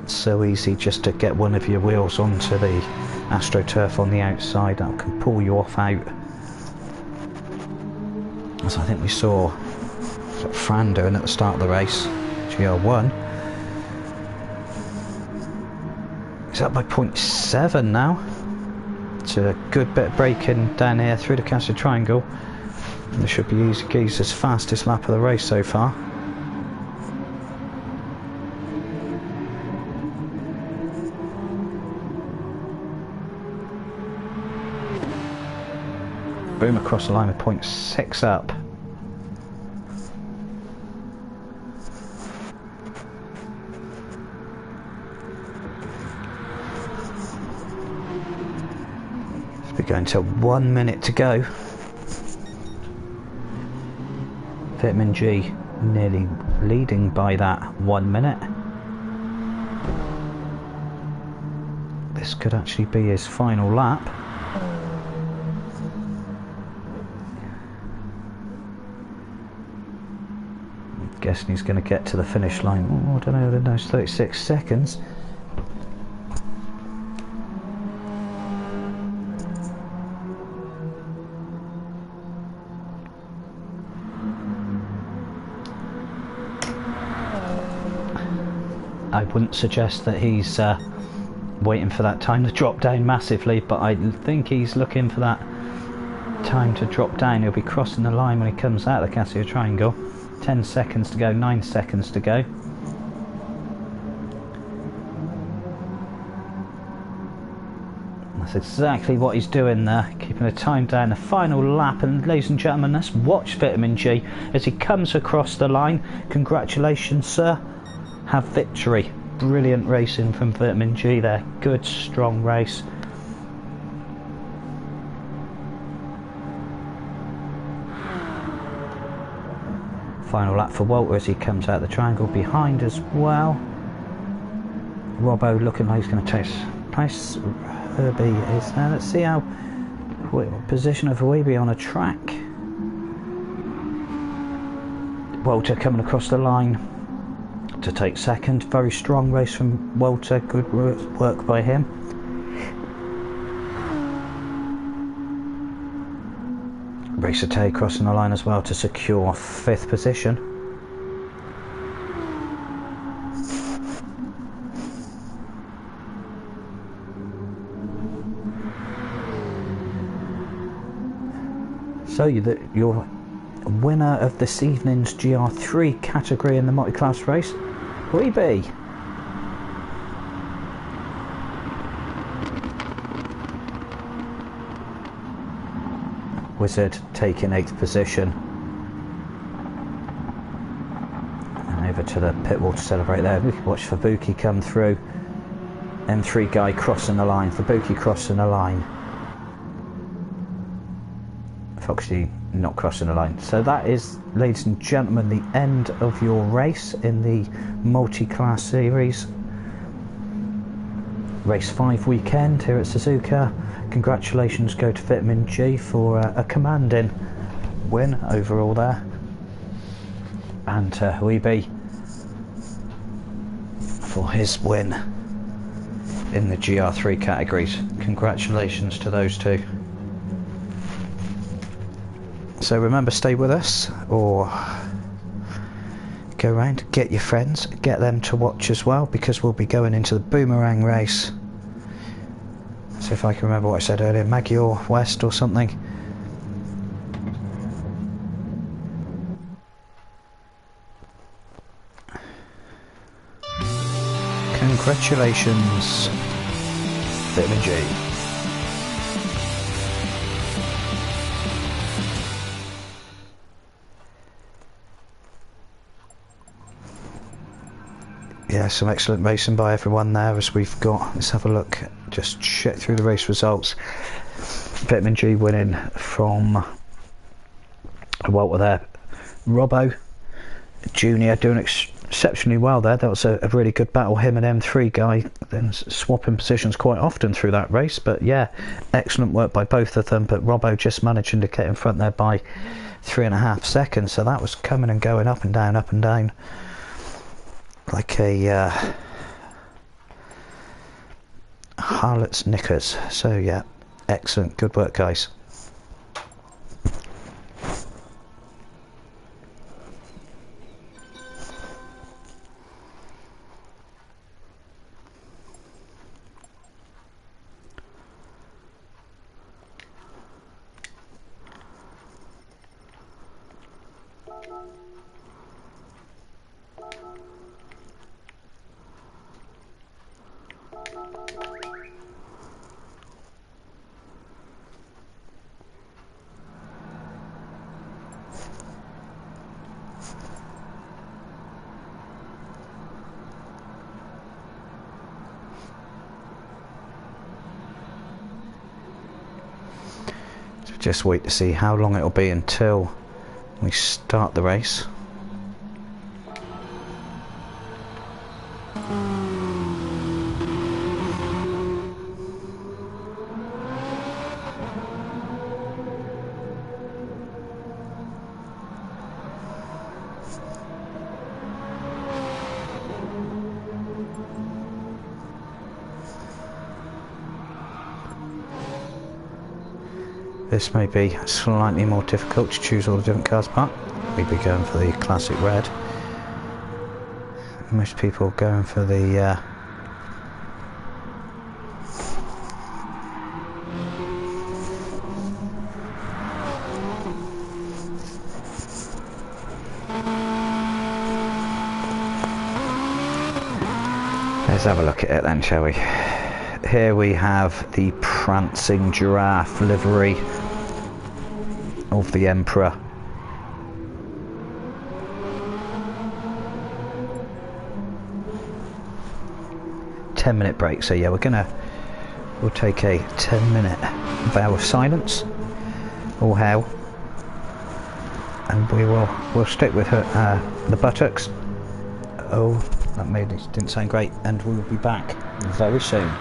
It's so easy just to get one of your wheels onto the AstroTurf on the outside. That can pull you off out. As I think we saw Fran doing at the start of the race, GR1. He's up by 0.7 now. It's a good bit of braking down here through the Castle Triangle. And this should be Easy Geezer's fastest lap of the race so far. Boom across the line with 0.6 up. We're going to 1 minute to go. Vitamin G nearly leading by that 1 minute. This could actually be his final lap. I'm guessing he's going to get to the finish line. Oh, I don't know, in those 36 seconds. I wouldn't suggest that he's waiting for that time to drop down massively, but I think he's looking for that time to drop down. He'll be crossing the line when he comes out of the Casio Triangle. 10 seconds to go, 9 seconds to go. That's exactly what he's doing there, keeping the time down, the final lap. And ladies and gentlemen, let's watch Vitamin G as he comes across the line. Congratulations, sir. Have victory. Brilliant racing from Vitamin G there. Good, strong race. Final lap for Walter as he comes out the triangle behind as well. Robbo looking like he's going to take place. Herbie is there. Let's see how position of Weeby on a track. Walter coming across the line to take second. Very strong race from Walter. Good work by him. Racer Tay crossing the line as well to secure 5th position. So your winner of this evening's GR3 category in the multi-class race, Weeby. Wizard taking 8th position. And over to the pit wall to celebrate there. We can watch Fabuki come through. M3 guy crossing the line. Fabuki crossing the line. Foxy not crossing the line. So that is, ladies and gentlemen, the end of your race in the multi-class series. Race 5 weekend here at Suzuka. Congratulations go to Vitamin G for a commanding win overall there. And Huibi for his win in the GR3 categories. Congratulations to those two. So remember, stay with us, or go around, get your friends, get them to watch as well, because we'll be going into the boomerang race. So if I can remember what I said earlier, Magyar West or something. Congratulations, Vitamin G. Yeah, some excellent racing by everyone there as we've got. Let's have a look, just check through the race results. Vitamin G winning from a welter there. Robbo Junior doing exceptionally well there. That was a really good battle. Him and M3 guy then swapping positions quite often through that race. But yeah, excellent work by both of them. But Robbo just managing to get in front there by 3.5 seconds. So that was coming and going up and down, up and down. Like a harlot's knickers. So yeah, excellent, good work guys. Just wait to see how long it'll be until we start the race. This may be slightly more difficult to choose all the different cars apart. We'd be going for the classic red. Most people going for the let's have a look at it then, shall we? Here we have the prancing giraffe livery of the Emperor. Ten-minute break, so yeah, we'll take a 10-minute vow of silence, all hail, and we'll stick with her, the buttocks. Oh, that didn't sound great, and we'll be back very soon.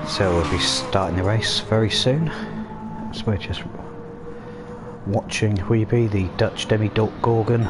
So we'll be starting the race very soon. So we're just watching Weeby, the Dutch Demi-Gorgon.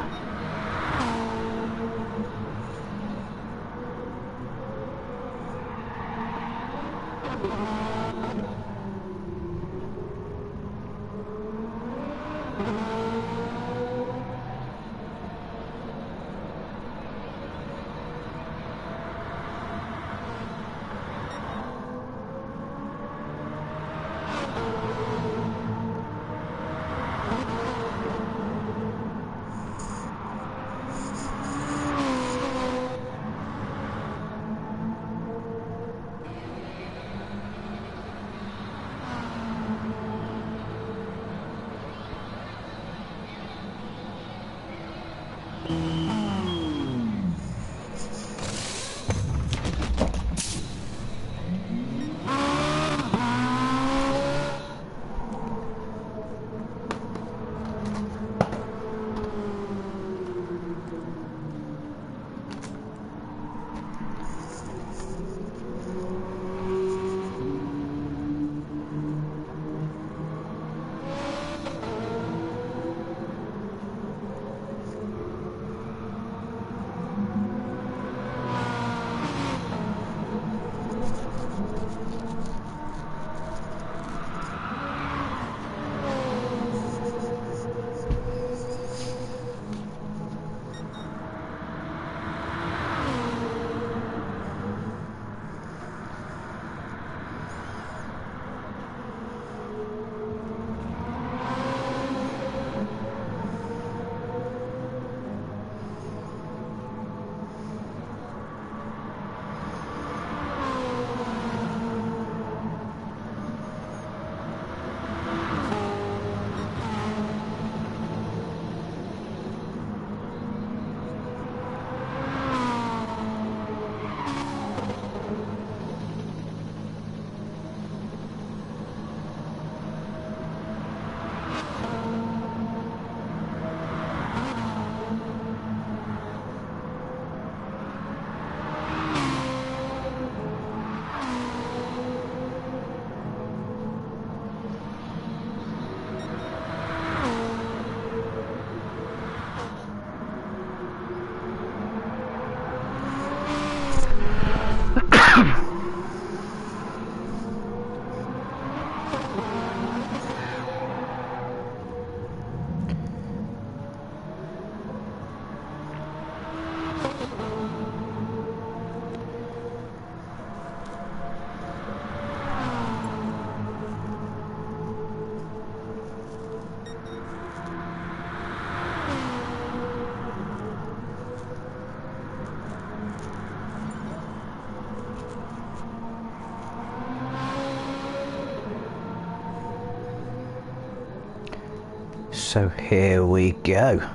So here we go.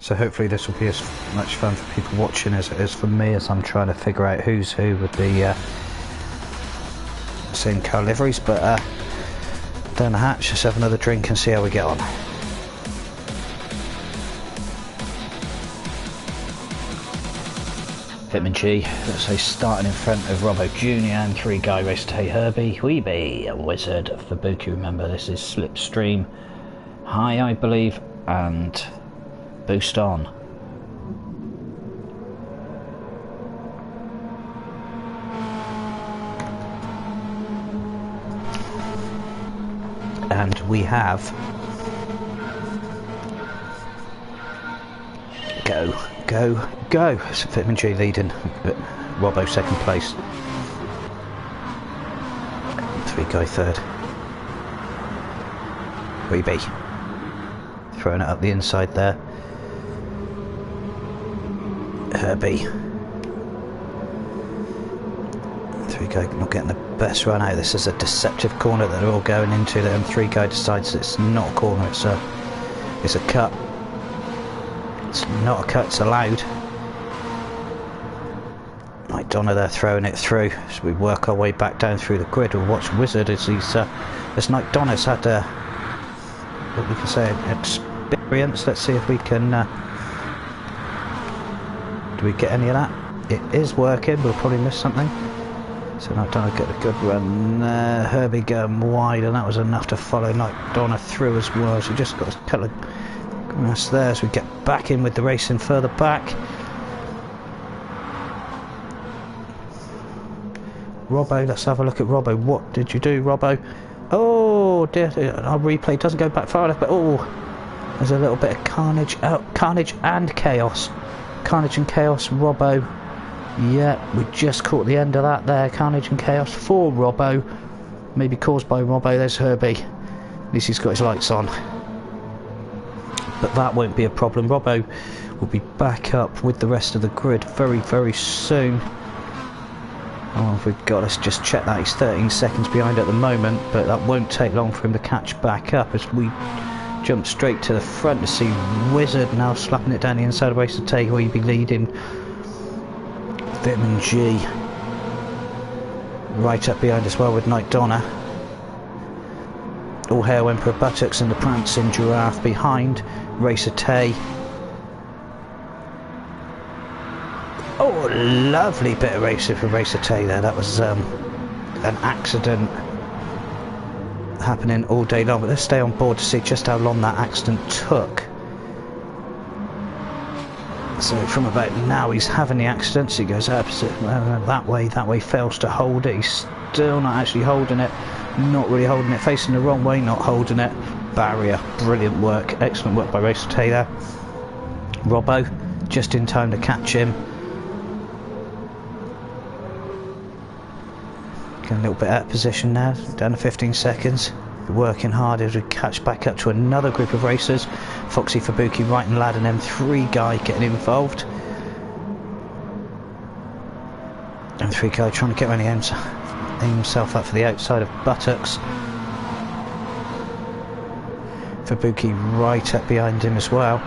So hopefully this will be as much fun for people watching as it is for me, as I'm trying to figure out who's who with the same car liveries. But down the hatch, let's have another drink and see how we get on. Hitman G, let's say, starting in front of Robbo Jr. and 3 Guy Racer Hey Herbie. Weeby, a wizard for Buku. Remember, this is Slipstream High, I believe, and Boost On. And we have... Go, go, go! It's Vitamin G leading, but Robbo second place. 3 guy third. 3B. Throwing it up the inside there. Herbie. 3 guy not getting the best run out. This is a deceptive corner that they're all going into. Then 3 guy decides it's not a corner, it's a cut. It's not a cut, it's allowed. Right, Donna there throwing it through. So we work our way back down through the grid. We'll watch Wizard as he's as Night Donna's had what we can say, experience. Let's see if we can do we get any of that? It is working, we'll probably miss something. So Night Donna got a good run there. Herbie going wide, and that was enough to follow Night Donna through as well. So just got a couple of grass there as we get back in with the racing further back. Robbo, let's have a look at Robbo. What did you do, Robbo? Oh dear, our replay doesn't go back far enough, but oh, there's a little bit of carnage. Carnage and chaos. Carnage and chaos, Robbo. Yeah, we just caught the end of that there. Carnage and chaos for Robbo. Maybe caused by Robbo. There's Herbie. At least he's got his lights on. But that won't be a problem. Robbo will be back up with the rest of the grid very, very soon. Oh, we've got, let's just check that. He's 13 seconds behind at the moment, but that won't take long for him to catch back up as we jump straight to the front to see Wizard now slapping it down the inside of Racer Tay, who he'll be leading. Vitamin G right up behind as well with Night Donna. All hail Emperor Buttocks and the prancing Giraffe behind Racer Tay. Oh, lovely bit of racing for Racer Tay there. That was an accident happening all day long, but let's stay on board to see just how long that accident took. So from about now he's having the accident, so he goes opposite that way, fails to hold it. He's still not actually holding it, not really holding it, facing the wrong way, not holding it. Barrier, brilliant work, excellent work by Racer Tay there. Robbo just in time to catch him. Getting a little bit out of position now, down to 15 seconds. We're working hard as we catch back up to another group of racers. Foxy, Fabuki, Wright and Ladd, and then 3 guy getting involved. And 3 guy trying to get around himself up for the outside of Buttocks. Fabuki right up behind him as well.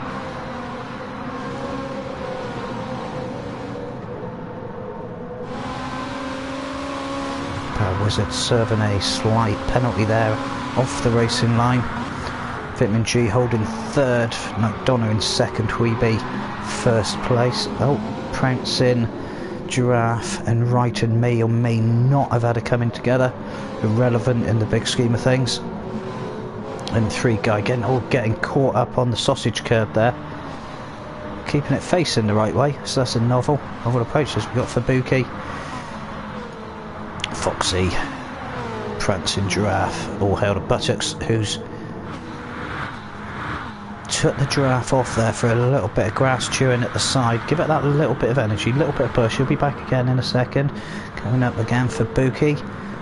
Wizard serving a slight penalty there off the racing line. Vitamin G holding third, Night Donna in second, Weeby first place. Oh, Prancing Giraffe and Wright and may or may not have had a coming together. Irrelevant in the big scheme of things. And 3 guy getting caught up on the sausage curb there. Keeping it facing the right way, so that's a novel approach as we've got Fabuki. Foxy, Prancing Giraffe, all hail to Buttocks, who's took the Giraffe off there for a little bit of grass chewing at the side. Give it that little bit of energy, little bit of push. He'll be back again in a second. Coming up again for Buki.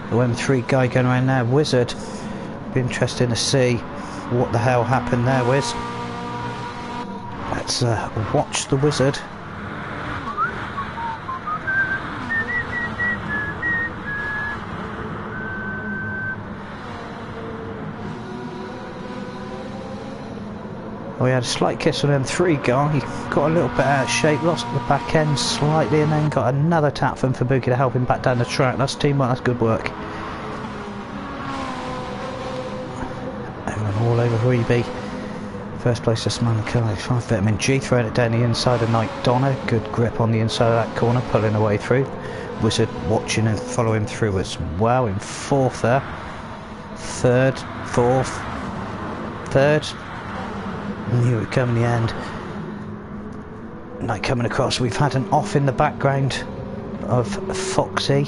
The M3 guy going around there. Wizard. Be interesting to see what the hell happened there, Wiz. Let's watch the Wizard. We had a slight kiss on M3 guy. He got a little bit out of shape, lost the back end slightly, and then got another tap from Fabuki to help him back down the track. That's teamwork, that's good work. Everyone all over Weeby. First place this man, 5 Vitamin G throwing it down the inside of Night Donna. Good grip on the inside of that corner, pulling away through. Wizard watching and following through as well in 4th there. 3rd, 4th, 3rd. Knew it would come in the end. Night coming across. We've had an off in the background of Foxy.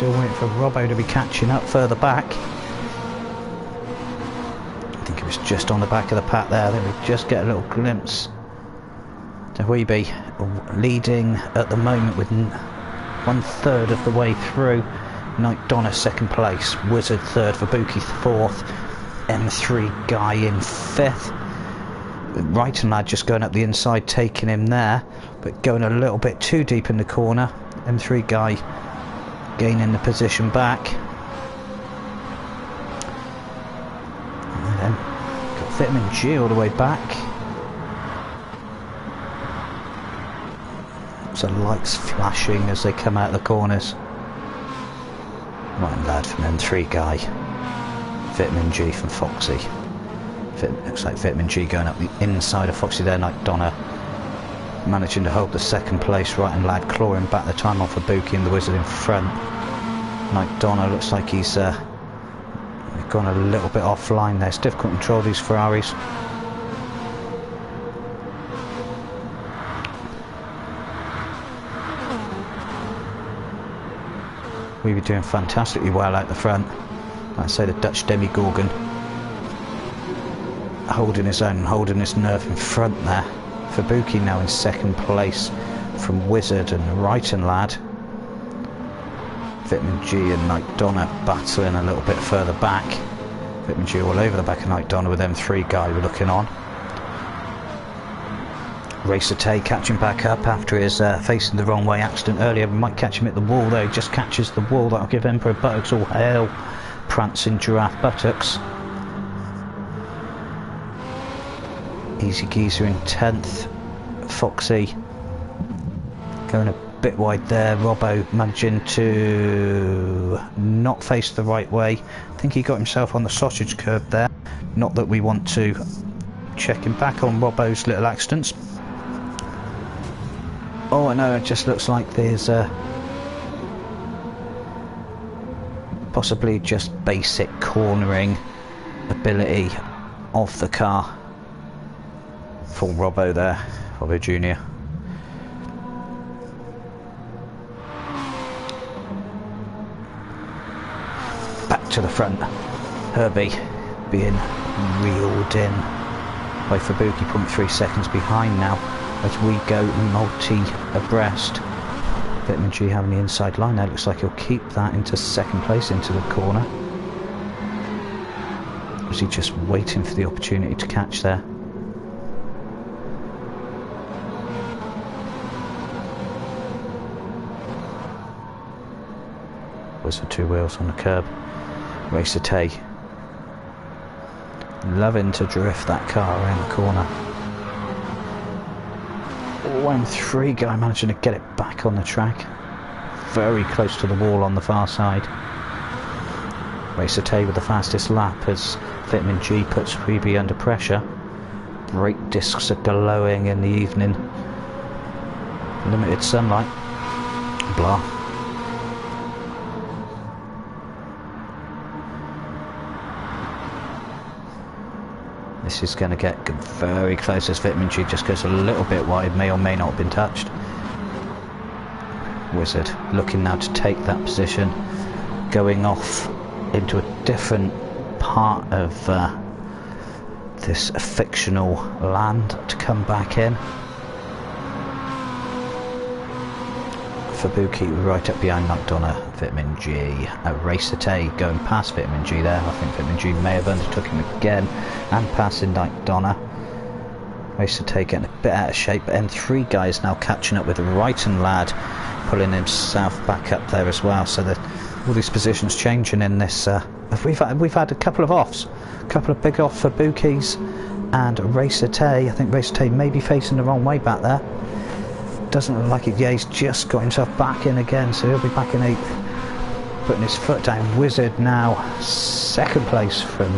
Still waiting for Robbo to be catching up further back. I think it was just on the back of the pack there. Then we just get a little glimpse. So Weeby leading at the moment with 1/3 of the way through. Night Donna second place, Wizard third, Fabuki fourth, M3 Guy in fifth. Right and Lad just going up the inside, taking him there, but going a little bit too deep in the corner. M3 Guy gaining the position back. And then got Vitamin G all the way back. So lights flashing as they come out of the corners. Right and Lad from M3 Guy. Vitamin G from Foxy. Looks like Vitamin G going up the inside of Foxy there. Night Donna managing to hold the second place. Right and Lad clawing back the time off Fabuki and the Wizard in front. Night Donna looks like he's gone a little bit offline there. It's difficult to control these Ferraris. We were doing fantastically well out the front. Like I say, the Dutch Demigorgon holding his own, holding his nerve in front there. Fabuki now in second place from Wizard and Right and Lad. Vitamin G and Night Donna battling a little bit further back. Vitamin G all over the back of Night Donna with M3 Guy looking on. Racer Tay catching back up after his facing the wrong way accident earlier. We might catch him at the wall though. He just catches the wall. That'll give Emperor Buttocks all hail. Prancing Giraffe Buttocks. Easy Geezer in 10th. Foxy going a bit wide there. Robbo managing to not face the right way. I think he got himself on the sausage curb there. Not that we want to check him back on Robbo's little accidents. Oh, I know, it just looks like there's possibly just basic cornering ability of the car for Robbo there, Robbo Jr. Back to the front, Herbie being reeled in by Fabuki, 0.3 seconds behind now as we go multi-abreast. Vitamin G having the inside line there, looks like he'll keep that into second place into the corner. Is he just waiting for the opportunity to catch there? Wizard two wheels on the curb. Racer Tay loving to drift that car around the corner. M3 Guy managing to get it back on the track. Very close to the wall on the far side. Racer Tay with the fastest lap as Vitamin G puts Weeby under pressure. Brake discs are glowing in the evening. Limited sunlight. Blah. This is going to get very close as Vitamin G just goes a little bit wide, may or may not have been touched. Wizard looking now to take that position, going off into a different part of this fictional land to come back in. Fabuki right up behind Night Donna. Vitamin G, Racer Tay going past Vitamin G there. I think Vitamin G may have undertook him again and passing Night Donna. Racer Tay getting a bit out of shape, but M3 Guy is now catching up with Right and Lad, pulling himself back up there as well. So that all these positions changing in this. We've had a couple of offs, a couple of big offs for Bukis and Racer Tay. I think Racer Tay may be facing the wrong way back there. Doesn't look like it. Yeah, he's just got himself back in again, so he'll be back in 8th. Putting his foot down. Wizard now second place from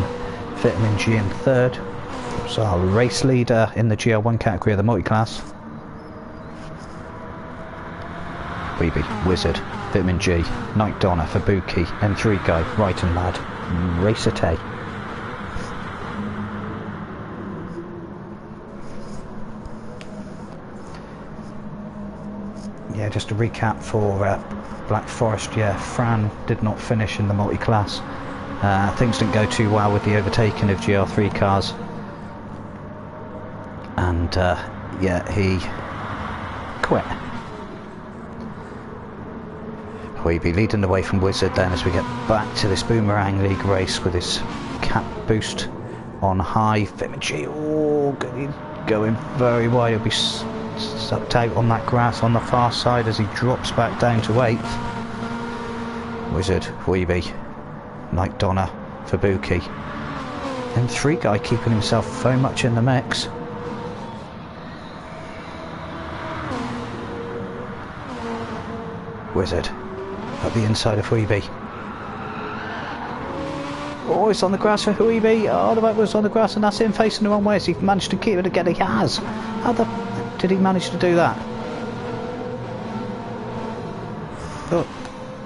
Vitamin G in 3rd. So our race leader in the GL1 category of the multi-class. Weeby, Wizard, Vitamin G, Night Donna, Fabuki, M3 Guy, Right and Lad, Racer Tay. yeah, just a recap for Black Forest. Yeah, Fran did not finish in the multi-class. Things didn't go too well with the overtaking of GR3 cars, and yeah, he quit. We'll be leading the way from Wizard then as we get back to this Boomerang League race with his cap boost on high. Fitman, oh, going very wide. He'll be sucked out on that grass on the far side as he drops back down to 8th. Wizard, Weeby, Night Donna, Fabuki. M3 guy keeping himself very much in the mix. Wizard at the inside of Weeby. Oh, it's on the grass for Weeby. Oh, the bike was on the grass, and that's him facing the wrong way. Has he managed to keep it again? He has. How the did he manage to do that? Oh,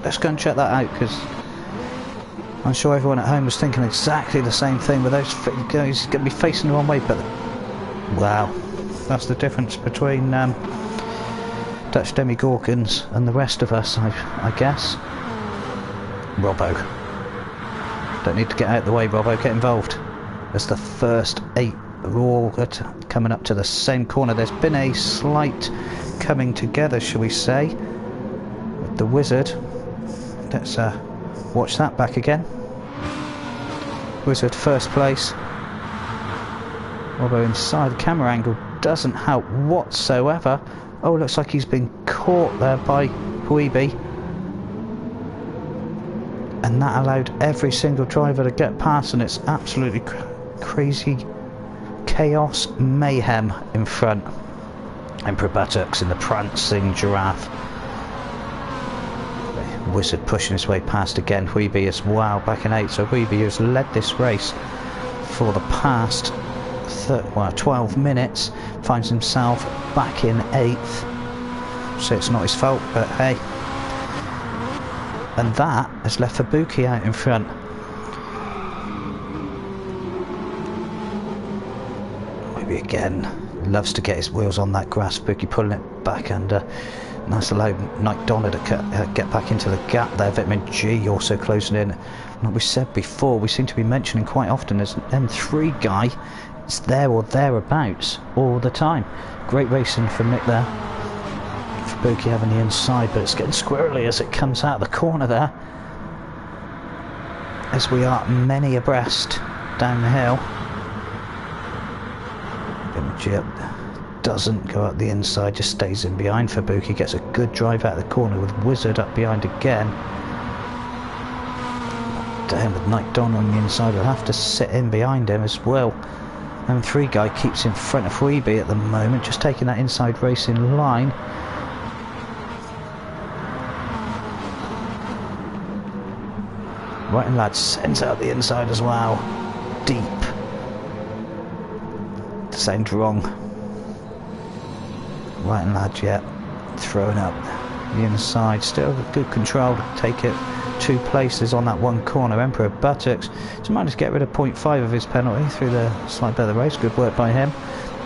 let's go and check that out, because I'm sure everyone at home was thinking exactly the same thing. With those guys going to be facing the wrong way, but wow, that's the difference between Dutch Demi-Gorgons and the rest of us, I guess. Robbo. Don't need to get out of the way, Robbo, get involved. As the first 8 are all coming up to the same corner. There's been a slight coming together, shall we say, with the Wizard. Let's watch that back again. Wizard first place. Although inside the camera angle doesn't help whatsoever. Oh, looks like he's been caught there by Weeby. And that allowed every single driver to get past, and it's absolutely crazy chaos mayhem in front. Emperor Buttocks in the prancing giraffe. Wizard pushing his way past again. Weeby as well, back in 8th. So Weeby has led this race for the past 12 minutes, finds himself back in 8th. So it's not his fault, but hey. And that has left Fabuki out in front. Maybe again loves to get his wheels on that grass. Fabuki pulling it back under. Nice allowed Night Donna to get back into the gap there. Vitamin G also closing in. Like we said before, we seem to be mentioning quite often as an M3 guy. It's there or thereabouts all the time. Great racing from Nick there. Fabuki having the inside, but it's getting squirrely as it comes out of the corner there. As we are many abreast down the hill. Jip doesn't go up the inside, just stays in behind. Fabuki gets a good drive out of the corner with Wizard up behind again. Damn, with Night Dawn on the inside, we'll have to sit in behind him as well. M3 guy keeps in front of Weeby at the moment, just taking that inside racing line. Right, and lad sends out the inside as well. Deep. Sounds wrong. Right, and lad, yeah, throwing up the inside. Still good control to take it 2 places on that one corner. Emperor Buttocks just managed to get rid of 0.5 of his penalty through the slight bit of the race. Good work by him.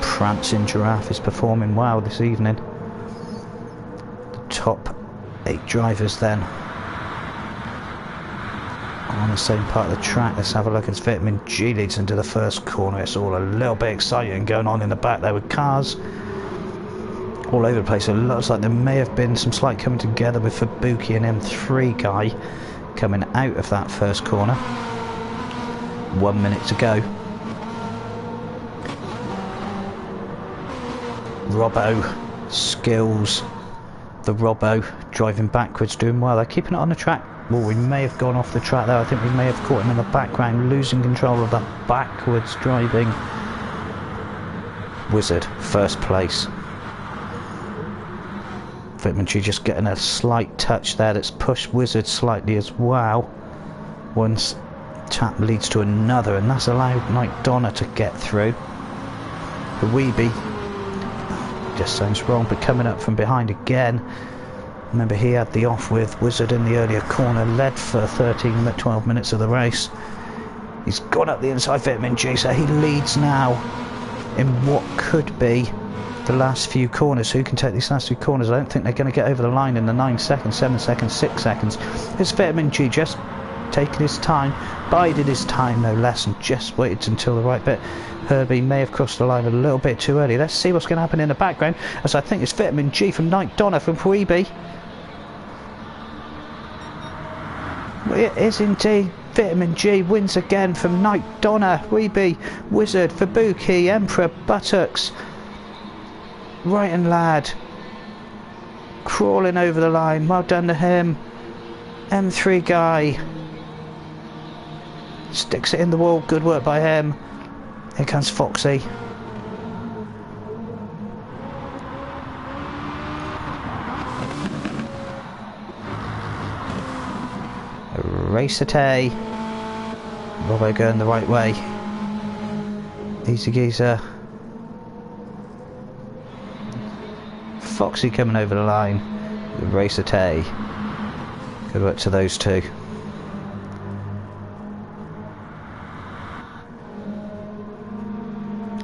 Prancing Giraffe is performing well this evening. The top 8 drivers then on the same part of the track. Let's have a look as Vitamin G leads into the first corner. It's all a little bit exciting going on in the back there with cars all over the place. It looks like there may have been some slight coming together with Fabuki and M3 guy coming out of that first corner. 1 minute to go. Robbo, Skills, the Robbo driving backwards, doing well. They're keeping it on the track. Well, we may have gone off the track there. I think we may have caught him in the background, losing control of that backwards driving. Wizard, first place. Fitmanchi just getting a slight touch there that's pushed Wizard slightly as well. One tap leads to another, and that's allowed Night Donna to get through. The Weeby just sounds wrong, but coming up from behind again. Remember, he had the off with Wizard in the earlier corner, led for 12 minutes of the race. He's gone up the inside, Vitamin G, so he leads now in what could be the last few corners. Who can take these last few corners? I don't think they're going to get over the line in the 9 seconds, 7 seconds, 6 seconds. It's Vitamin G just taking his time, biding his time no less, and just waited until the right bit. Herbie may have crossed the line a little bit too early. Let's see what's going to happen in the background, as I think it's Vitamin G from Night Donna from Freebie. It is indeed. Vitamin G wins again from Night Donna, Weeby, Wizard, Fabuki, Emperor, Buttocks, Right Lad, crawling over the line. Well done to him. M3 guy sticks it in the wall. Good work by him. Here comes Foxy. Racer Tay. Robbo going the right way. Easy geezer. Foxy coming over the line. Racer Tay. Good work to those two.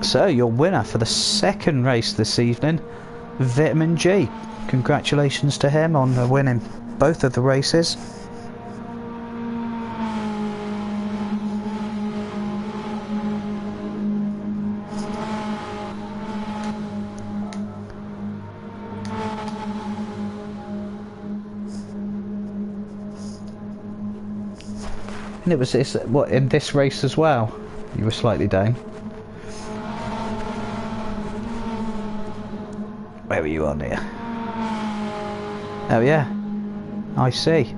So your winner for the second race this evening, Vitamin G. Congratulations to him on winning both of the races. And it was this, what, in this race as well? You were slightly down. Where were you on here? Oh yeah, I see.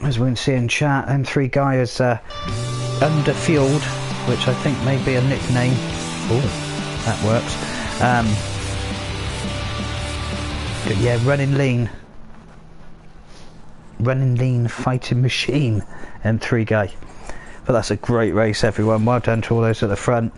As we can see in chat, M3 guy is underfueled, which I think may be a nickname. Oh, that works. But yeah, running lean fighting machine, M3 guy. But that's a great race, everyone. Well done to all those at the front.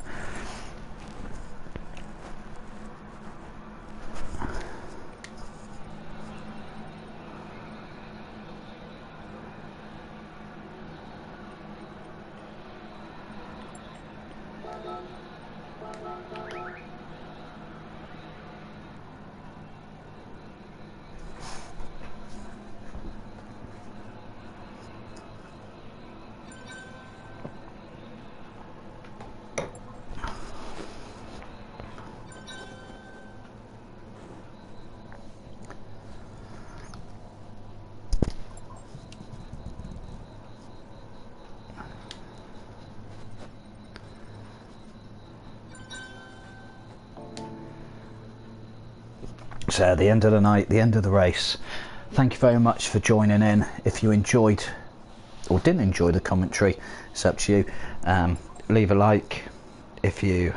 So the end of the night, the end of the race. Thank you very much for joining in. If you enjoyed or didn't enjoy the commentary, it's up to you. Leave a like. If you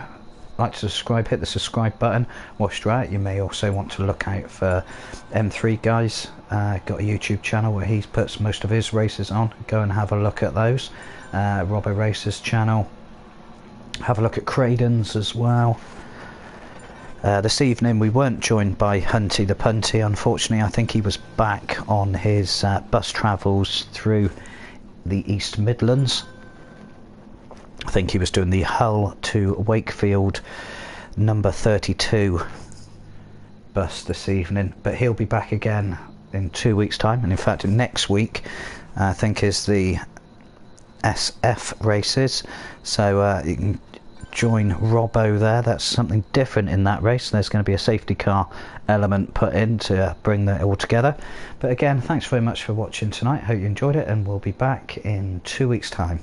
like to subscribe, hit the subscribe button. Whilst you're out, you may also want to look out for M3 guys. Got a YouTube channel where he puts most of his races on. Go and have a look at those. Robbo Racer's channel. Have a look at Craiden's as well. This evening we weren't joined by Hunty the Punty, unfortunately. I think he was back on his bus travels through the East Midlands. I think he was doing the Hull to Wakefield number 32 bus this evening, but he'll be back again in 2 weeks' time, and in fact next week I think is the SF races, so you can join Robbo there. That's something different in that race. There's going to be a safety car element put in to bring that all together. But again, thanks very much for watching tonight. Hope you enjoyed it, and we'll be back in 2 weeks' time.